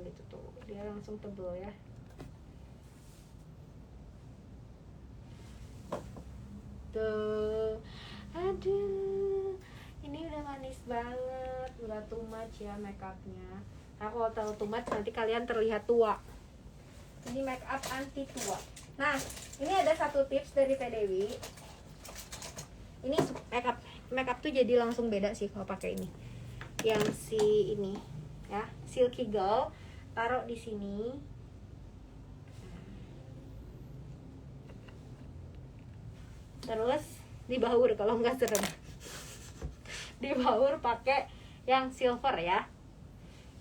gitu tuh. Dia langsung tebel ya. Tuh. Aduh. Ini udah manis banget, nggak too much ya makeupnya. Nah kalau terlalu too much nanti kalian terlihat tua. Ini make up anti tua. Nah, ini ada satu tips dari PDW. Ini make up tuh jadi langsung beda sih kalau pakai ini. Yang si ini ya, Silky Girl, taruh di sini. Terus di baur kalau nggak serem. Di baur pakai yang silver ya.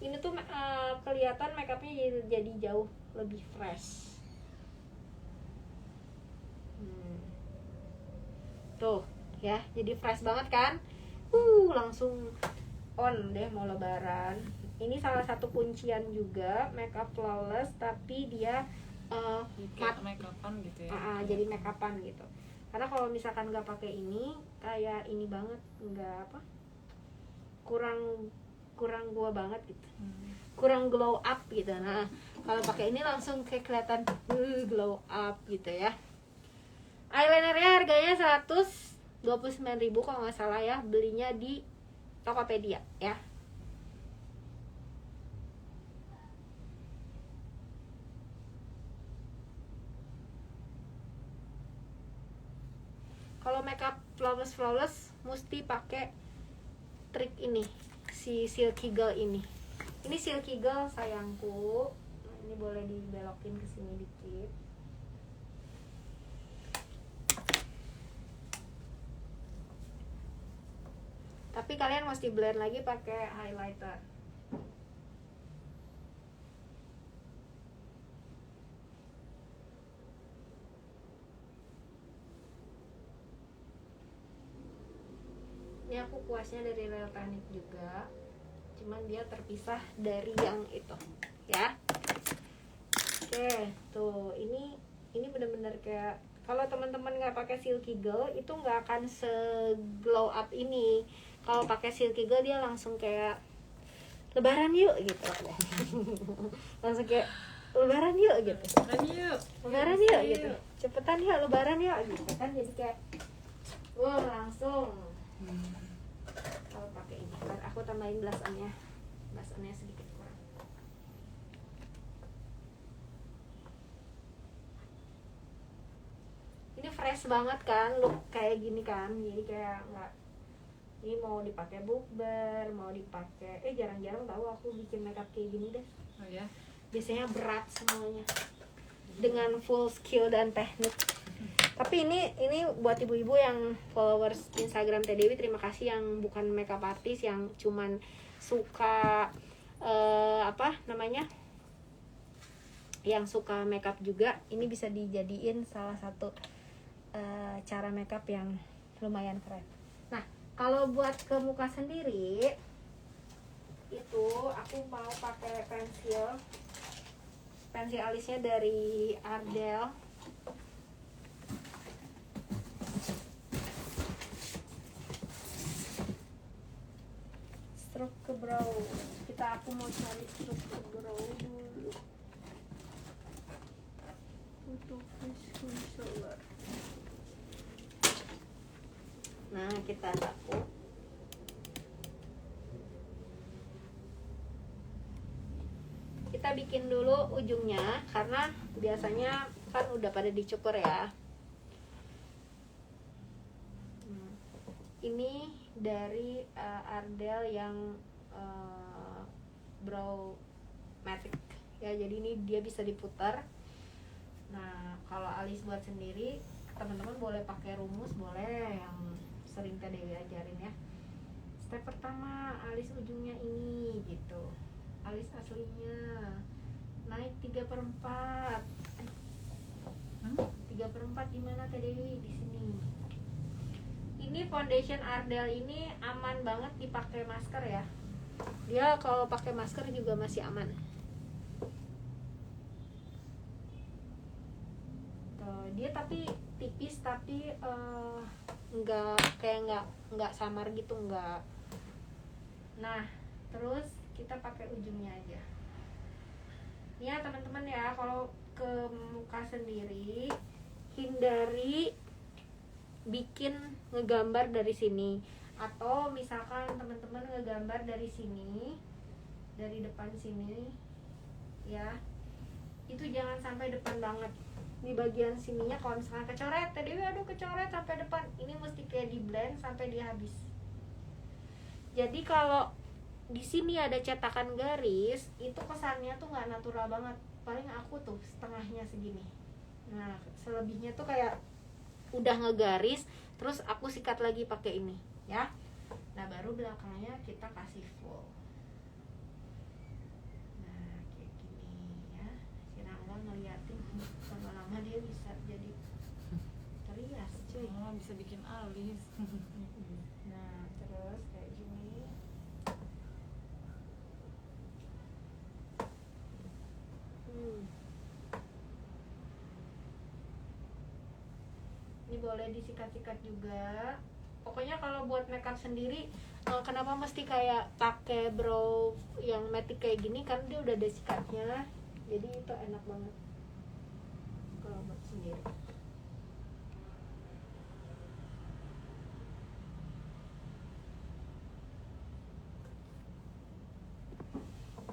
Ini tuh kelihatan makeupnya jadi jauh lebih fresh. Tuh ya, jadi fresh banget kan? Langsung on deh mau lebaran. Ini salah satu kuncian juga makeup flawless, tapi dia Kayak make upan gitu ya. jadi make upan gitu. Karena kalau misalkan nggak pakai ini, kayak ini banget, nggak apa? Kurang gua banget gitu. Kurang glow up gitu. Nah, kalau pakai ini langsung kayak kelihatan glow up gitu ya. Eyelinernya harganya 129.000 kalau nggak salah ya, belinya di Tokopedia ya. Kalau makeup flawless mesti pakai trik ini, si Silky Girl ini. Ini Silky Girl sayangku. Ini boleh dibelokin ke sini dikit. Tapi kalian mesti blend lagi pakai highlighter. Ini aku kuasnya dari Real Tonic juga, cuman dia terpisah dari yang itu ya. Oke, tuh ini bener-bener kayak kalau teman-teman nggak pakai Silky Girl itu nggak akan se-glow up ini. Kalau pakai Silky Girl dia langsung kayak lebaran yuk gitu. Langsung kayak lebaran yuk gitu. Lebaran yuk gitu. Cepetan ya lebaran yuk gitu kan, jadi kayak langsung. Kalau pakai ini, aku tambahin blush on-nya. Blush on-nya sedikit kurang. Ini fresh banget kan, look kayak gini kan. Jadi kayak nggak, ini mau dipakai bukber, mau dipakai jarang-jarang tahu aku bikin makeup kayak gini deh. Oh ya. Biasanya berat semuanya dengan full skill dan teknik. Tapi ini buat ibu-ibu yang followers Instagram Teh Dewi, terima kasih yang bukan makeup artist, yang cuman suka yang suka makeup juga. Ini bisa dijadiin salah satu cara makeup yang lumayan keren. Nah, kalau buat ke muka sendiri itu aku mau pakai pensil alisnya dari Ardell. Stroke ke brow. Aku mau cari stroke ke brow dulu untuk face concealer. Nah, kita sapu. Kita bikin dulu ujungnya karena biasanya kan udah pada dicukur ya. Ini dari Ardell yang brow matic ya, jadi ini dia bisa diputar. Nah, kalau alis buat sendiri teman-teman boleh pakai rumus, boleh yang sering Teh Dewi ajarin ya. Step pertama, alis ujungnya ini gitu, alis aslinya naik 3/4. 3/4 di mana Teh Dewi? Di sini. Ini foundation Ardell ini aman banget dipakai masker ya. Dia kalau pakai masker juga masih aman. Tuh, dia tapi tipis, tapi nggak samar gitu, nggak. Nah, terus kita pakai ujungnya aja. Ya teman-teman ya, kalau ke muka sendiri hindari bikin ngegambar dari sini, atau misalkan teman-teman ngegambar dari sini, dari depan sini ya, itu jangan sampai depan banget. Di bagian sininya kalau misalkan kecoret, tadi aduh kecoret sampai depan, ini mesti kayak di blend sampai dia habis. Jadi kalau di sini ada cetakan garis, itu kesannya tuh nggak natural banget. Paling aku tuh setengahnya segini. Nah, selebihnya tuh kayak udah ngegaris, terus aku sikat lagi pakai ini ya. Nah, baru belakangnya kita kasih full. Nah, kayak gini ya. Si Rangga ngeliatin, lama-lama dia bisa jadi terias cuy. Oh, bisa bikin alis. Nah, terus kayak gini. Ini boleh disikat-sikat juga. Pokoknya kalau buat makeup sendiri, kenapa mesti kayak pakai brow yang matic kayak gini, kan dia udah ada sikatnya. Jadi itu enak banget kalau buat sendiri.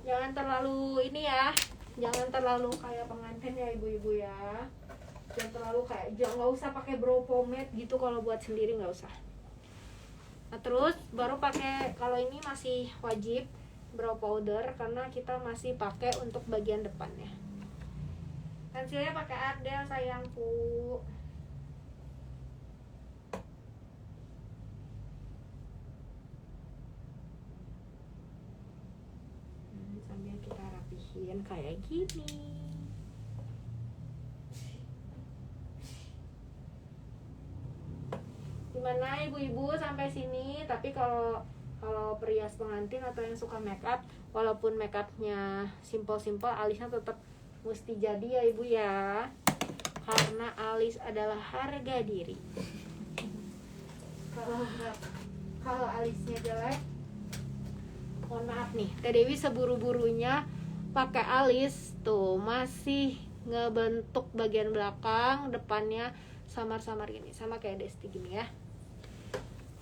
Jangan terlalu ini ya, jangan terlalu kayak pengantin ya ibu-ibu ya. Jangan terlalu kayak, nggak usah pakai brow pomade gitu kalau buat sendiri, nggak usah. Nah, terus baru pakai, kalau ini masih wajib brow powder karena kita masih pakai untuk bagian depannya. Pensilnya pakai Ardell sayangku. Sambil kita rapihin kayak gini. Gimana ibu-ibu sampai sini? Tapi kalau perias pengantin atau yang suka make up, walaupun make upnya simple-simple, alisnya tetap mesti jadi ya ibu ya, karena alis adalah harga diri. Kalau alisnya jelek, mohon maaf nih, Teh Dewi seburu-burunya pakai alis tuh masih ngebentuk bagian belakang, depannya samar-samar gini, sama kayak Desti gini ya.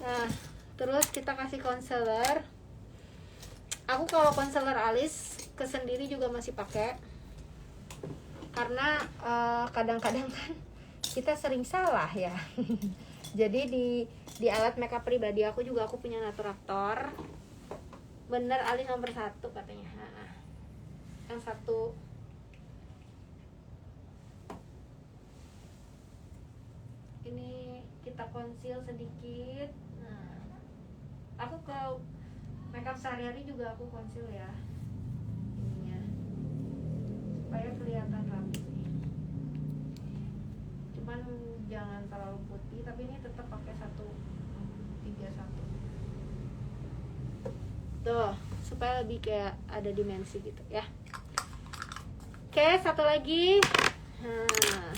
Nah, terus kita kasih concealer. Aku kalau concealer alis ke sendiri juga masih pakai, karena kadang-kadang kan kita sering salah ya. Jadi di alat makeup pribadi aku juga aku punya Naturactor. Bener alis nomor 1 katanya. Yang satu ini kita conceal sedikit. Nah, aku ke makeup sehari-hari juga aku conceal ya ininya, supaya kelihatan rapi. Cuman jangan terlalu putih, tapi ini tetap pakai 131 tuh, supaya lebih kayak ada dimensi gitu ya. Oke, satu lagi. Nah,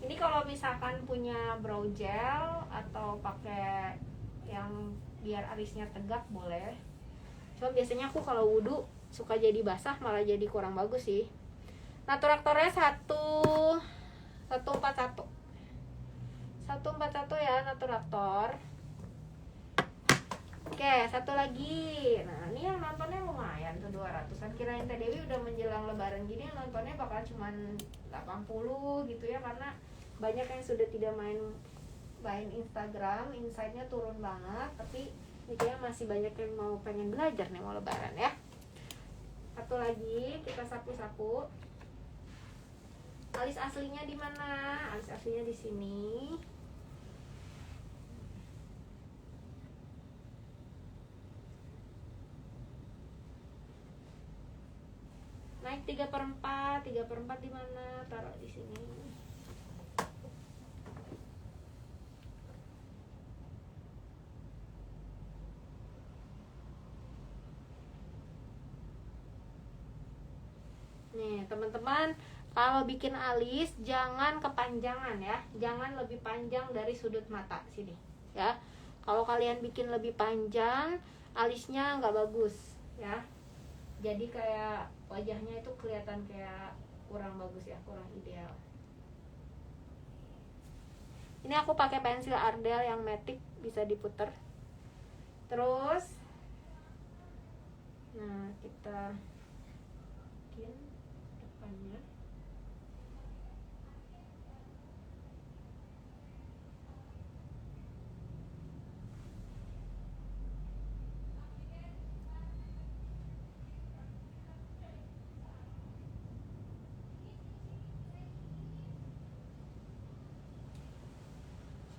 ini kalau misalkan punya brow gel atau pakai yang biar alisnya tegak boleh. Cuma biasanya aku kalau wudhu suka jadi basah, malah jadi kurang bagus sih. Naturactornya 141 ya Naturactor. Oke, satu lagi. Nah, ini yang nontonnya lumayan tuh 200-an. Kirain Teh Dewi udah menjelang lebaran gini yang nontonnya bakal cuman 80 gitu ya, karena banyak yang sudah tidak main Instagram, insight-nya turun banget. Tapi ini kayaknya masih banyak yang mau pengen belajar nih mau lebaran ya. Satu lagi, kita sapu-sapu. Alis aslinya di mana? Alis aslinya di sini. Naik 3/4 di mana? Taruh di sini. Nih, teman-teman, kalau bikin alis jangan kepanjangan ya. Jangan lebih panjang dari sudut mata sini, ya. Kalau kalian bikin lebih panjang, alisnya nggak bagus, ya. Jadi kayak wajahnya itu kelihatan kayak kurang bagus ya, kurang ideal. Ini aku pakai pensil Ardell yang matic, bisa diputer. Terus, nah kita bikin depannya.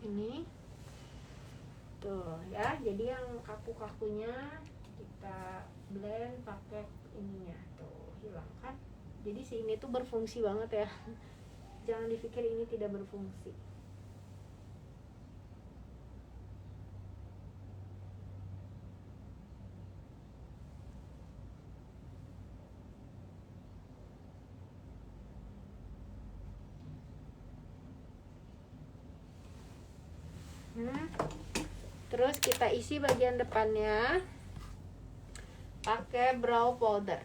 Ini tuh ya, jadi yang kaku-kakunya kita blend pakai ininya tuh, hilangkan. Jadi si ini tuh berfungsi banget ya, jangan dipikir ini tidak berfungsi. Terus kita isi bagian depannya pakai brow powder.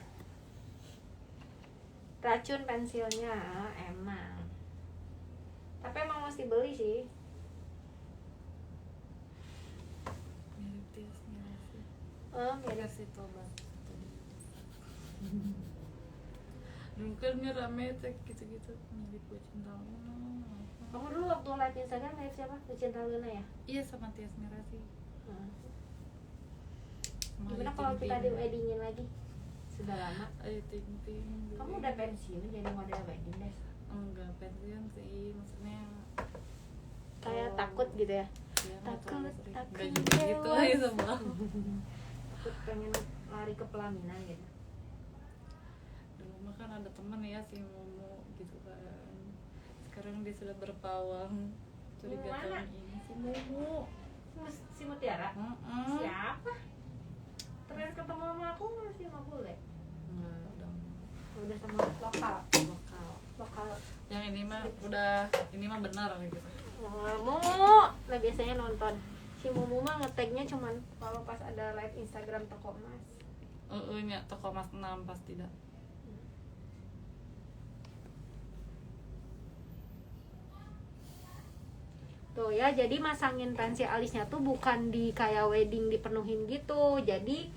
Racun pensilnya emang, tapi emang mesti beli sih. Mirip Tias Mirasih. Mirip Kasih tobat. Dulu kan rame gitu-gitu mirip Bu Cinta Luna. Kamu dulu waktu live Instagram mirip siapa? Bu Cinta Luna ya? Iya, sama Tias Mirasih. Gimana kalau kita di weddingin lagi? Sudah lama. Ayo ting. Kamu udah pensiun jadi model wedding deh? Enggak pensiun sih, maksudnya Kayak takut gitu ya? ya, Takut enggak gitu dewasa. aja sama. Takut pengen lari ke pelaminan gitu. Dulu mah kan ada teman ya si Momo gitu kan. Sekarang dia sudah berpawang. Curiga Mana? tahun ini si Momo. Si Mutiara? Heeh. Siapa? Terakhir ketemu sama aku masih nggak boleh. Enggak dong. Udah sama lokal. Yang ini mah udah, ini mah benar gitu. Mumu, nah biasanya nonton. Si Mumu mah ngetagnya cuman kalau pas ada live Instagram toko emas. Nya toko Mas 6 pasti dah. Tuh ya, jadi masangin pensil alisnya tuh bukan di kayak wedding dipenuhin gitu. Jadi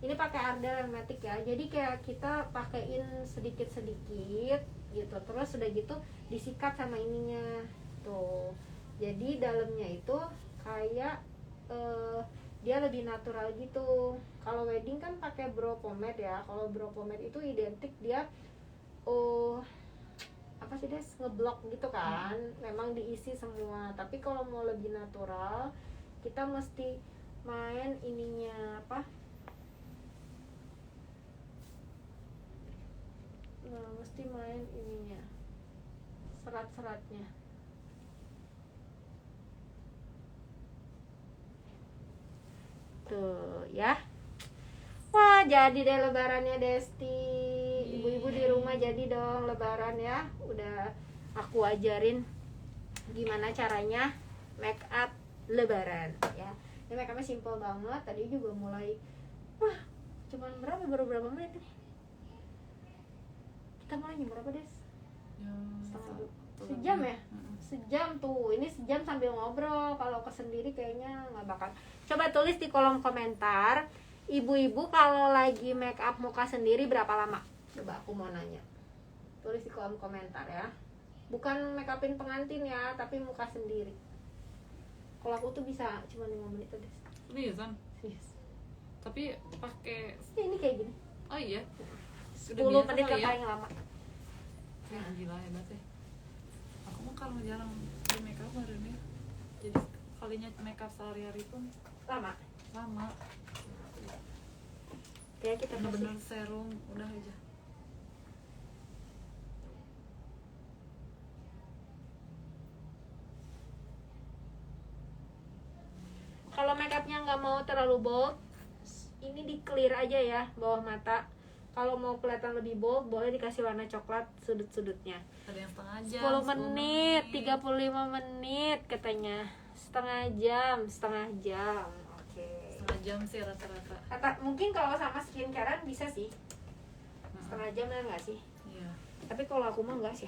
Ini pakai Ardell yang matic ya. Jadi kayak kita pakein sedikit-sedikit gitu. Terus udah gitu disikat sama ininya. Tuh. Jadi dalamnya itu kayak dia lebih natural gitu. Kalau wedding kan pakai brow pomade ya. Kalau brow pomade itu identik dia apa sih Des, ngeblok gitu kan. Memang diisi semua. Tapi kalau mau lebih natural, kita mesti main ininya apa? Nah, mesti main ininya. Serat-seratnya. Tuh ya. Wah, jadi deh lebarannya Desti. Ibu-ibu di rumah jadi dong lebaran ya. Udah aku ajarin gimana caranya make up lebaran ya. Ini make upnya simple banget. Tadi juga mulai cuman baru berapa menit nih? Kita mulai jam berapa, Des? Setengah dua. Sejam ya? Sejam tuh. Ini sejam sambil ngobrol. Kalau kesendiri kayaknya nggak bakal. Coba tulis di kolom komentar, ibu-ibu kalau lagi make up muka sendiri berapa lama? Coba aku mau nanya. Tulis di kolom komentar ya. Bukan make upin pengantin ya, tapi muka sendiri. Kalau aku tuh bisa cuma 5 menit tuh, Des. Seriusan? Yes. Tapi pakai Ya, ini kayak gini. oh iya. 10 biasa menit kali ya? paling lama. Ya, gila hebat ya. Aku mah kalau jarang di make up baru nih. Jadi kalinya make up sehari-hari pun Lama. lama. Ya kita Bener-bener kasih. serum udah aja. Kalau make upnya nggak mau terlalu bold, ini di clear aja ya bawah mata. Kalau mau kelihatan lebih bold, boleh dikasih warna coklat sudut-sudutnya. Ada yang setengah jam. 10 menit, 35 menit katanya. Setengah jam. Oke. Setengah jam sih rata-rata. Mungkin kalau sama skincarean bisa sih. Setengah jam ya nggak sih? Iya. Tapi kalau aku mah nggak sih.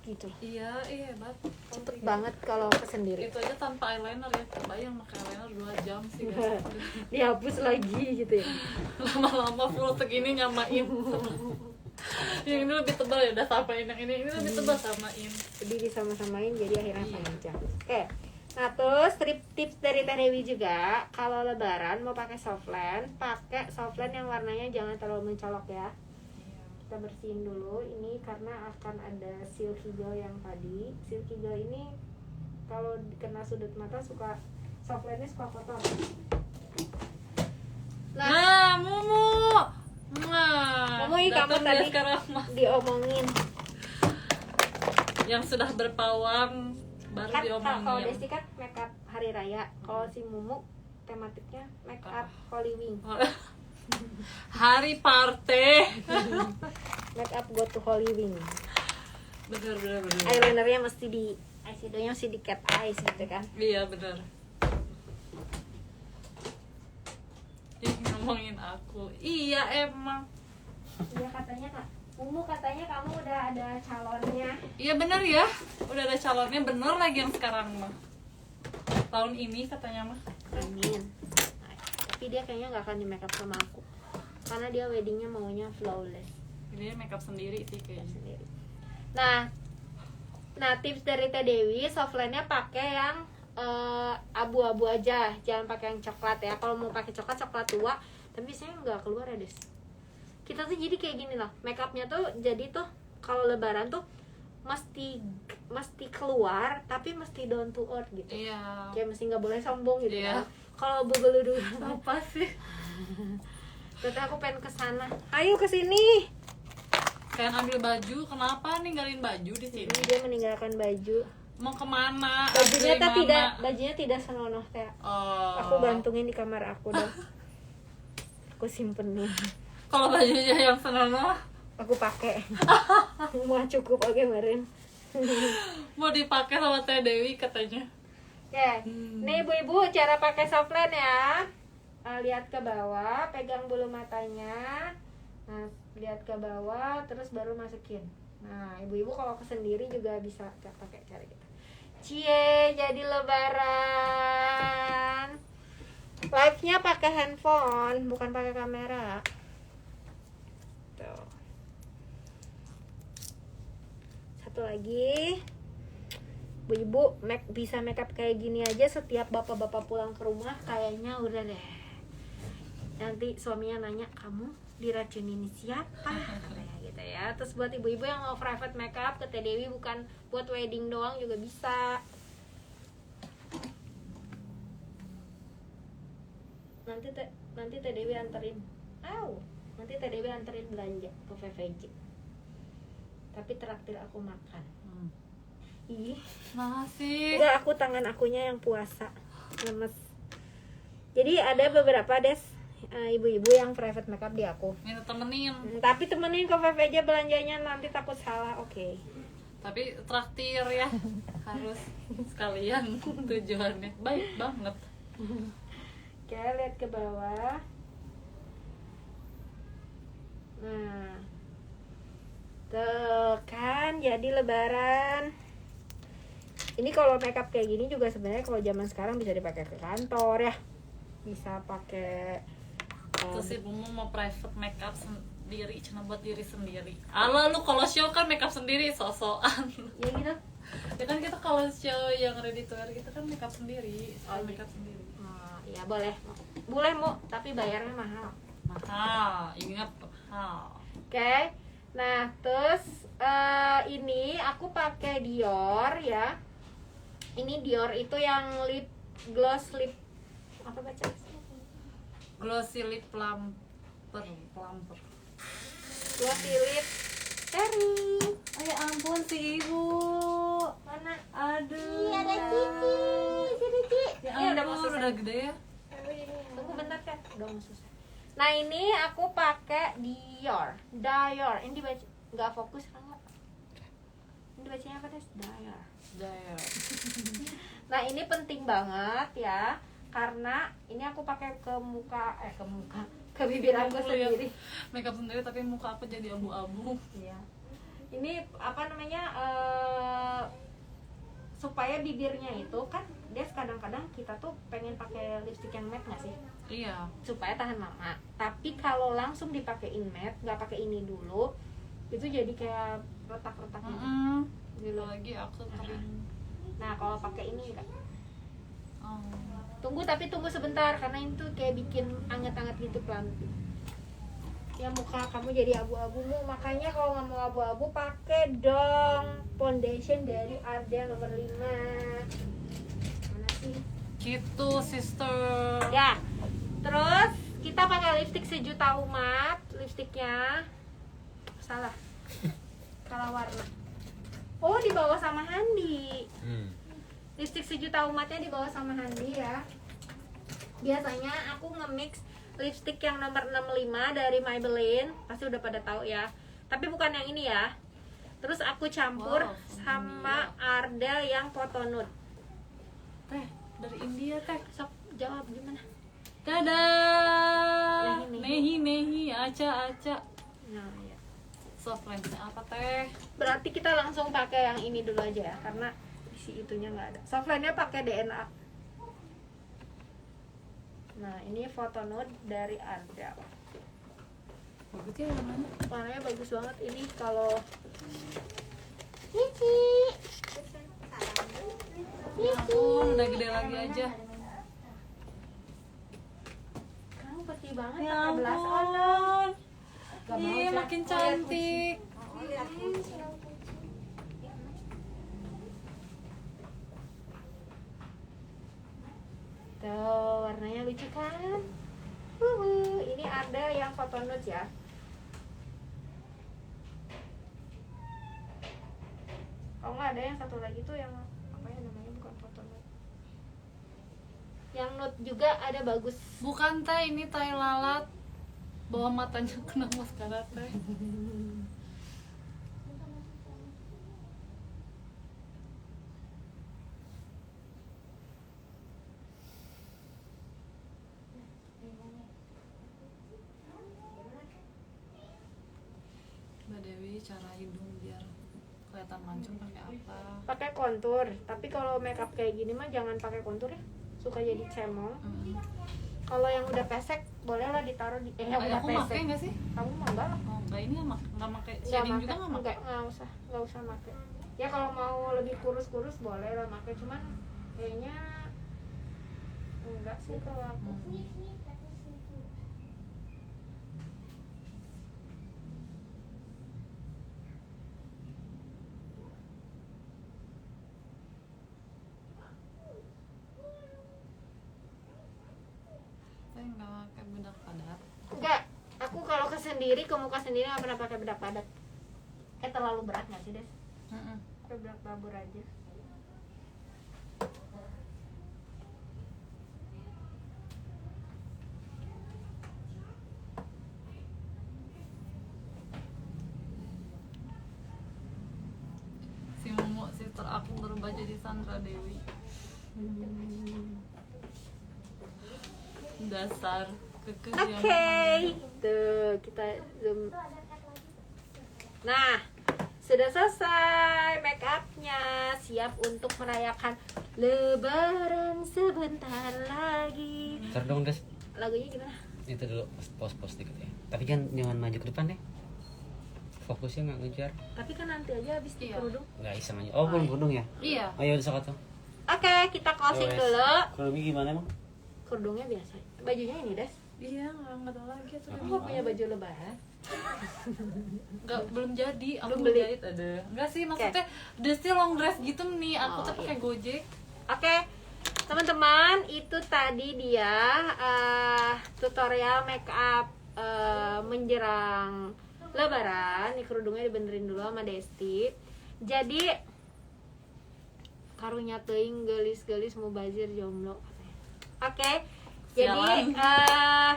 Gitu loh. Iya, hebat. Cepet banget kalau ke sendiri. Itu aja tanpa eyeliner ya. Bayang pakai eyeliner 2 jam sih guys. Dihapus lagi gitu ya. Lama-lama full segini nyamain. Yang ini lebih tebal ya, udah samain yang ini lebih tebal samain. Jadi disama-samain jadi akhirnya Iya. sama aja. Oke. Nah, terus tips dari Teh Dewi juga, kalau lebaran mau pakai softland, pakai softland yang warnanya jangan terlalu mencolok ya. Kita bersihin dulu ini karena akan ada silky gel yang tadi. Silky gel ini kalau kena sudut mata suka softlandnya suka kotor. Nah, Mumu. Nah, Mumu, kamu datang tadi dia sekarang mah. diomongin. Yang sudah berpawang baru Kan kalau diomongin. Desti kan make up hari raya, kalau si Mumu tematiknya make up Holy Wing. Hari party. Make up go to Holy Wing. Bener. Eyelinernya mesti di eyeshadownya mesti di cat eyes gitu kan. Iya bener. Ih, ngomongin aku. Iya emang. Iya katanya Kak Mumu, katanya kamu udah ada calonnya. Iya bener ya. Udah ada calonnya, bener lagi yang sekarang mah. Tahun ini katanya mah. Amin. Nah, tapi dia kayaknya nggak akan di make up sama aku karena dia weddingnya maunya flawless Dia make up sendiri sih kayaknya. sendiri. Nah tips dari Teh Dewi, softlandnya pakai yang abu-abu aja, jangan pakai yang coklat ya. Kalau mau pakai coklat tua, tapi biasanya nggak keluar ya Des. Kita tuh jadi kayak gini loh, make upnya tuh jadi tuh kalau lebaran tuh mesti keluar tapi mesti down to earth gitu. Iya. Kayak mesti nggak boleh sombong gitu Iya. kan. Kalau bugeludu Apa sih? ternyata aku pengen kesana. Ayo kesini. Kayak ambil baju, kenapa ninggalin baju di sini? Ini dia meninggalkan baju. Mau kemana? Bajunya Ambil bajunya tidak senonoh teh. Oh. Aku gantungin di kamar aku dah. Aku simpenin. Kalau bajunya yang senonoh Aku pakai. Mau cukup oke kemarin. mau dipakai sama Teh Dewi katanya. Oke. Nih ibu-ibu cara pakai softland ya. Lihat ke bawah, pegang bulu matanya. Nah, lihat ke bawah, terus baru masukin. Nah, ibu-ibu kalau kesendiri juga bisa pakai cara gitu. Cie, jadi lebaran. Live-nya pakai handphone, bukan pakai kamera. Tuh. Satu lagi. Bu-ibu bisa makeup kayak gini aja setiap bapak-bapak pulang ke rumah kayaknya udah deh. Nanti suaminya nanya, kamu diracunin siapa? Katanya gitu ya. Terus buat ibu-ibu yang mau private makeup ke Teh Dewi, bukan buat wedding doang juga bisa. Nanti Teh Dewi anterin. Nanti Teh Dewi anterin belanja ke VVJ. Tapi traktir aku makan. Ih, Makasih. enggak, aku tangan akunya yang puasa. Lemes. Jadi ada beberapa ibu-ibu yang private makeup di aku. Minta temenin. Tapi temenin ke VVJ belanjanya, nanti takut salah. Oke. Tapi traktir ya. Harus sekalian tujuannya. Baik banget. Oke, lihat ke bawah. Nah, tuh kan jadi lebaran. Ini kalau makeup kayak gini juga sebenarnya kalau zaman sekarang bisa dipakai ke kantor ya. Bisa pakai Terus ibu mau private makeup sendiri, cuma buat diri sendiri. Ala lu kalau show kan makeup sendiri, so-soan. ya gitu. Ya kan kita kalau show yang ready to wear gitu kan makeup sendiri, Oh, makeup sendiri. Ya boleh. Boleh, Mu, tapi bayarnya mahal. Mahal, ingat mahal. Oke. Nah, terus ini aku pakai Dior ya. Ini Dior itu yang lip gloss lip apa baca? Glossy lip plumper. Glossy lip cherry. Oh ya ampun si ibu. Mana? Aduh. Iya, ada Cici. Cici. Ya Ini udah mau ampun, selesai. udah gede ya. Tunggu bentar kan, udah mau selesai. Nah, ini aku pakai Dior. Ini dibaca nggak fokus kan nggak? Ini dibacanya apa, Des? Dior. Daya. Nah, ini penting banget ya, karena ini aku pakai ke bibir aku sendiri. Makeup sendiri tapi muka aku jadi abu-abu. Iya. Ini apa namanya? Supaya bibirnya itu kan, Des, kadang-kadang kita tuh pengen pakai lipstick yang matte nggak sih? Iya. Supaya tahan lama. Tapi kalau langsung dipakein matte, nggak pakai ini dulu, itu jadi kayak retak-retak gitu. Gitu lagi aku kering. Nah, kalau pakai ini enggak. Oh. Tunggu sebentar karena itu kayak bikin anget-anget gitu pelan. Ya muka kamu jadi abu-abu, makanya kalau nggak mau abu-abu pakai dong foundation dari Ardell nomor 5. Mana sih? Gitu, sister. Ya. Terus kita pakai lipstick sejuta umat, lipstiknya salah warna. Oh, dibawa sama Handi. Lipstick sejuta umatnya dibawa sama Handi ya. Biasanya aku nge-mix lipstick yang nomor 65 dari Maybelline, pasti udah pada tahu ya. Tapi bukan yang ini ya. Terus aku campur sama Ardell yang Photo Nude. Teh, dari India teh. Sok jawab gimana? Dadah. Nehi. Nehi, aca. Nah, ya. Soft lens apa teh? Berarti kita langsung pakai yang ini dulu aja ya, karena isi itunya nggak ada. Softline-nya pakai DNA. Nah, ini Photo Nude dari Ardell. Bagus ya warnanya. Warnanya bagus banget ini kalau Cici. Ya ampun, udah gede lagi aja. Kamu putih banget Ya pakai blush on. ampun. Gak mau, Ih, Cak. makin cantik. Tuh, warnanya lucu kan? Ini Ardell yang Photo Nude ya. Kalau nggak ada yang satu lagi tuh yang apa ya namanya, bukan Photo Nude. Yang nude juga ada bagus. Bukan teh, ini tai lalat. Bawa matanya kena maskara teh. Mbak Dewi, cara hidung biar kelihatan mancung pakai apa? Pakai kontur, tapi kalau makeup kayak gini mah jangan pakai kontur ya. Suka jadi cemong. Kalau yang udah pesek bolehlah ditaruh di yang udah Aku pakai pesek. nggak sih? Kamu mah enggak lah. Oh, enggak, ini nggak pakai Nggak shading make, juga nggak pakai. nggak usah make. Ya kalau mau lebih kurus-kurus boleh lah make, cuman kayaknya enggak sih kalau aku. Saya nggak pakai bedak padat. Enggak, aku kalau ke muka sendiri nggak pernah pakai bedak padat. Terlalu berat nggak sih, Des? Pakai bedak babur aja. Si Momo sister aku berubah jadi Sandra Dewi. Dasar kekeh yang Oke, tuh kita zoom. Nah, sudah selesai make upnya, siap untuk merayakan Lebaran sebentar lagi. Ntar dong Des, Lagunya gimana? itu dulu pos dikit ya. Tapi jangan maju ke depan deh. Fokusnya nggak ngejar. Tapi kan nanti aja habis di Iya. kerudung. Nggak bisa maju. Oh, belum gunung ya? Iya. Ayo sok tuh. Oke, kita closing dulu. Kerudungnya gimana emang? Kerudungnya biasa. Bajunya ini, Des. Iya, nggak tahu lagi tuh. Kamu nggak punya baju lebaran? Nggak, belum jadi. Aku Belum belum beli. jahit ada. Enggak sih, maksudnya dressnya long dress gitu nih. Aku Oh, tuh pakai iya. Gojek. Oke, teman-teman, itu tadi dia tutorial make up menjelang Lebaran. Ini kerudungnya dibenerin dulu sama Desti. Jadi karunya teuing gelis-gelis mubazir jomblo. Oke, jadi Sialan.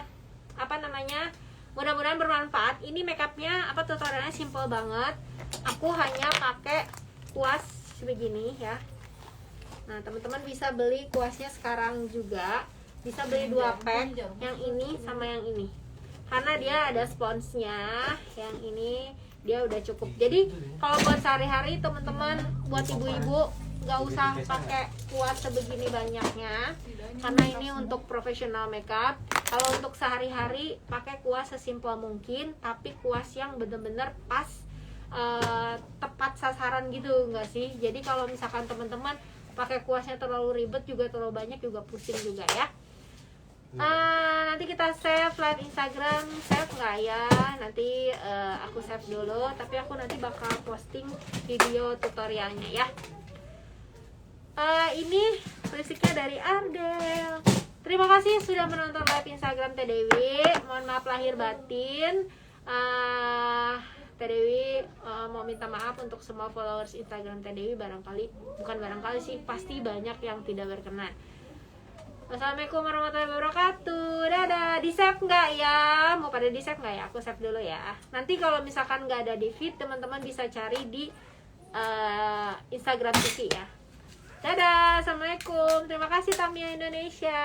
apa namanya? Mudah-mudahan bermanfaat. Ini make upnya tutorialnya simple banget. Aku hanya pakai kuas begini ya. Nah, teman-teman bisa beli kuasnya sekarang juga. Bisa beli 2 pack, yang ini sama yang ini. Karena dia ada sponsnya, yang ini dia udah cukup. Jadi kalau buat sehari-hari teman-teman, buat ibu-ibu nggak usah pakai kuas sebegini banyaknya. Karena ini untuk profesional makeup. Kalau untuk sehari-hari pakai kuas sesimpel mungkin, tapi kuas yang bener-bener pas tepat sasaran gitu, nggak sih? Jadi kalau misalkan teman-teman pakai kuasnya terlalu ribet juga, terlalu banyak juga pusing juga ya. Nanti kita save live Instagram, save nggak ya? Nanti aku save dulu, tapi aku nanti bakal posting video tutorialnya ya. Ini lipstiknya dari Ardell. Terima kasih sudah menonton live Instagram Teh Dewi. Mohon maaf lahir batin. Teh Dewi mau minta maaf untuk semua followers Instagram Teh Dewi. Bukan barangkali sih, pasti banyak yang tidak berkenan. Wassalamualaikum warahmatullahi wabarakatuh. Dadah. Di save nggak ya? Mau pada di save nggak ya? Aku save dulu ya. Nanti kalau misalkan nggak ada di feed, teman-teman bisa cari di Instagram TV ya. Dadah. Assalamualaikum. Terima kasih Tamiya Indonesia.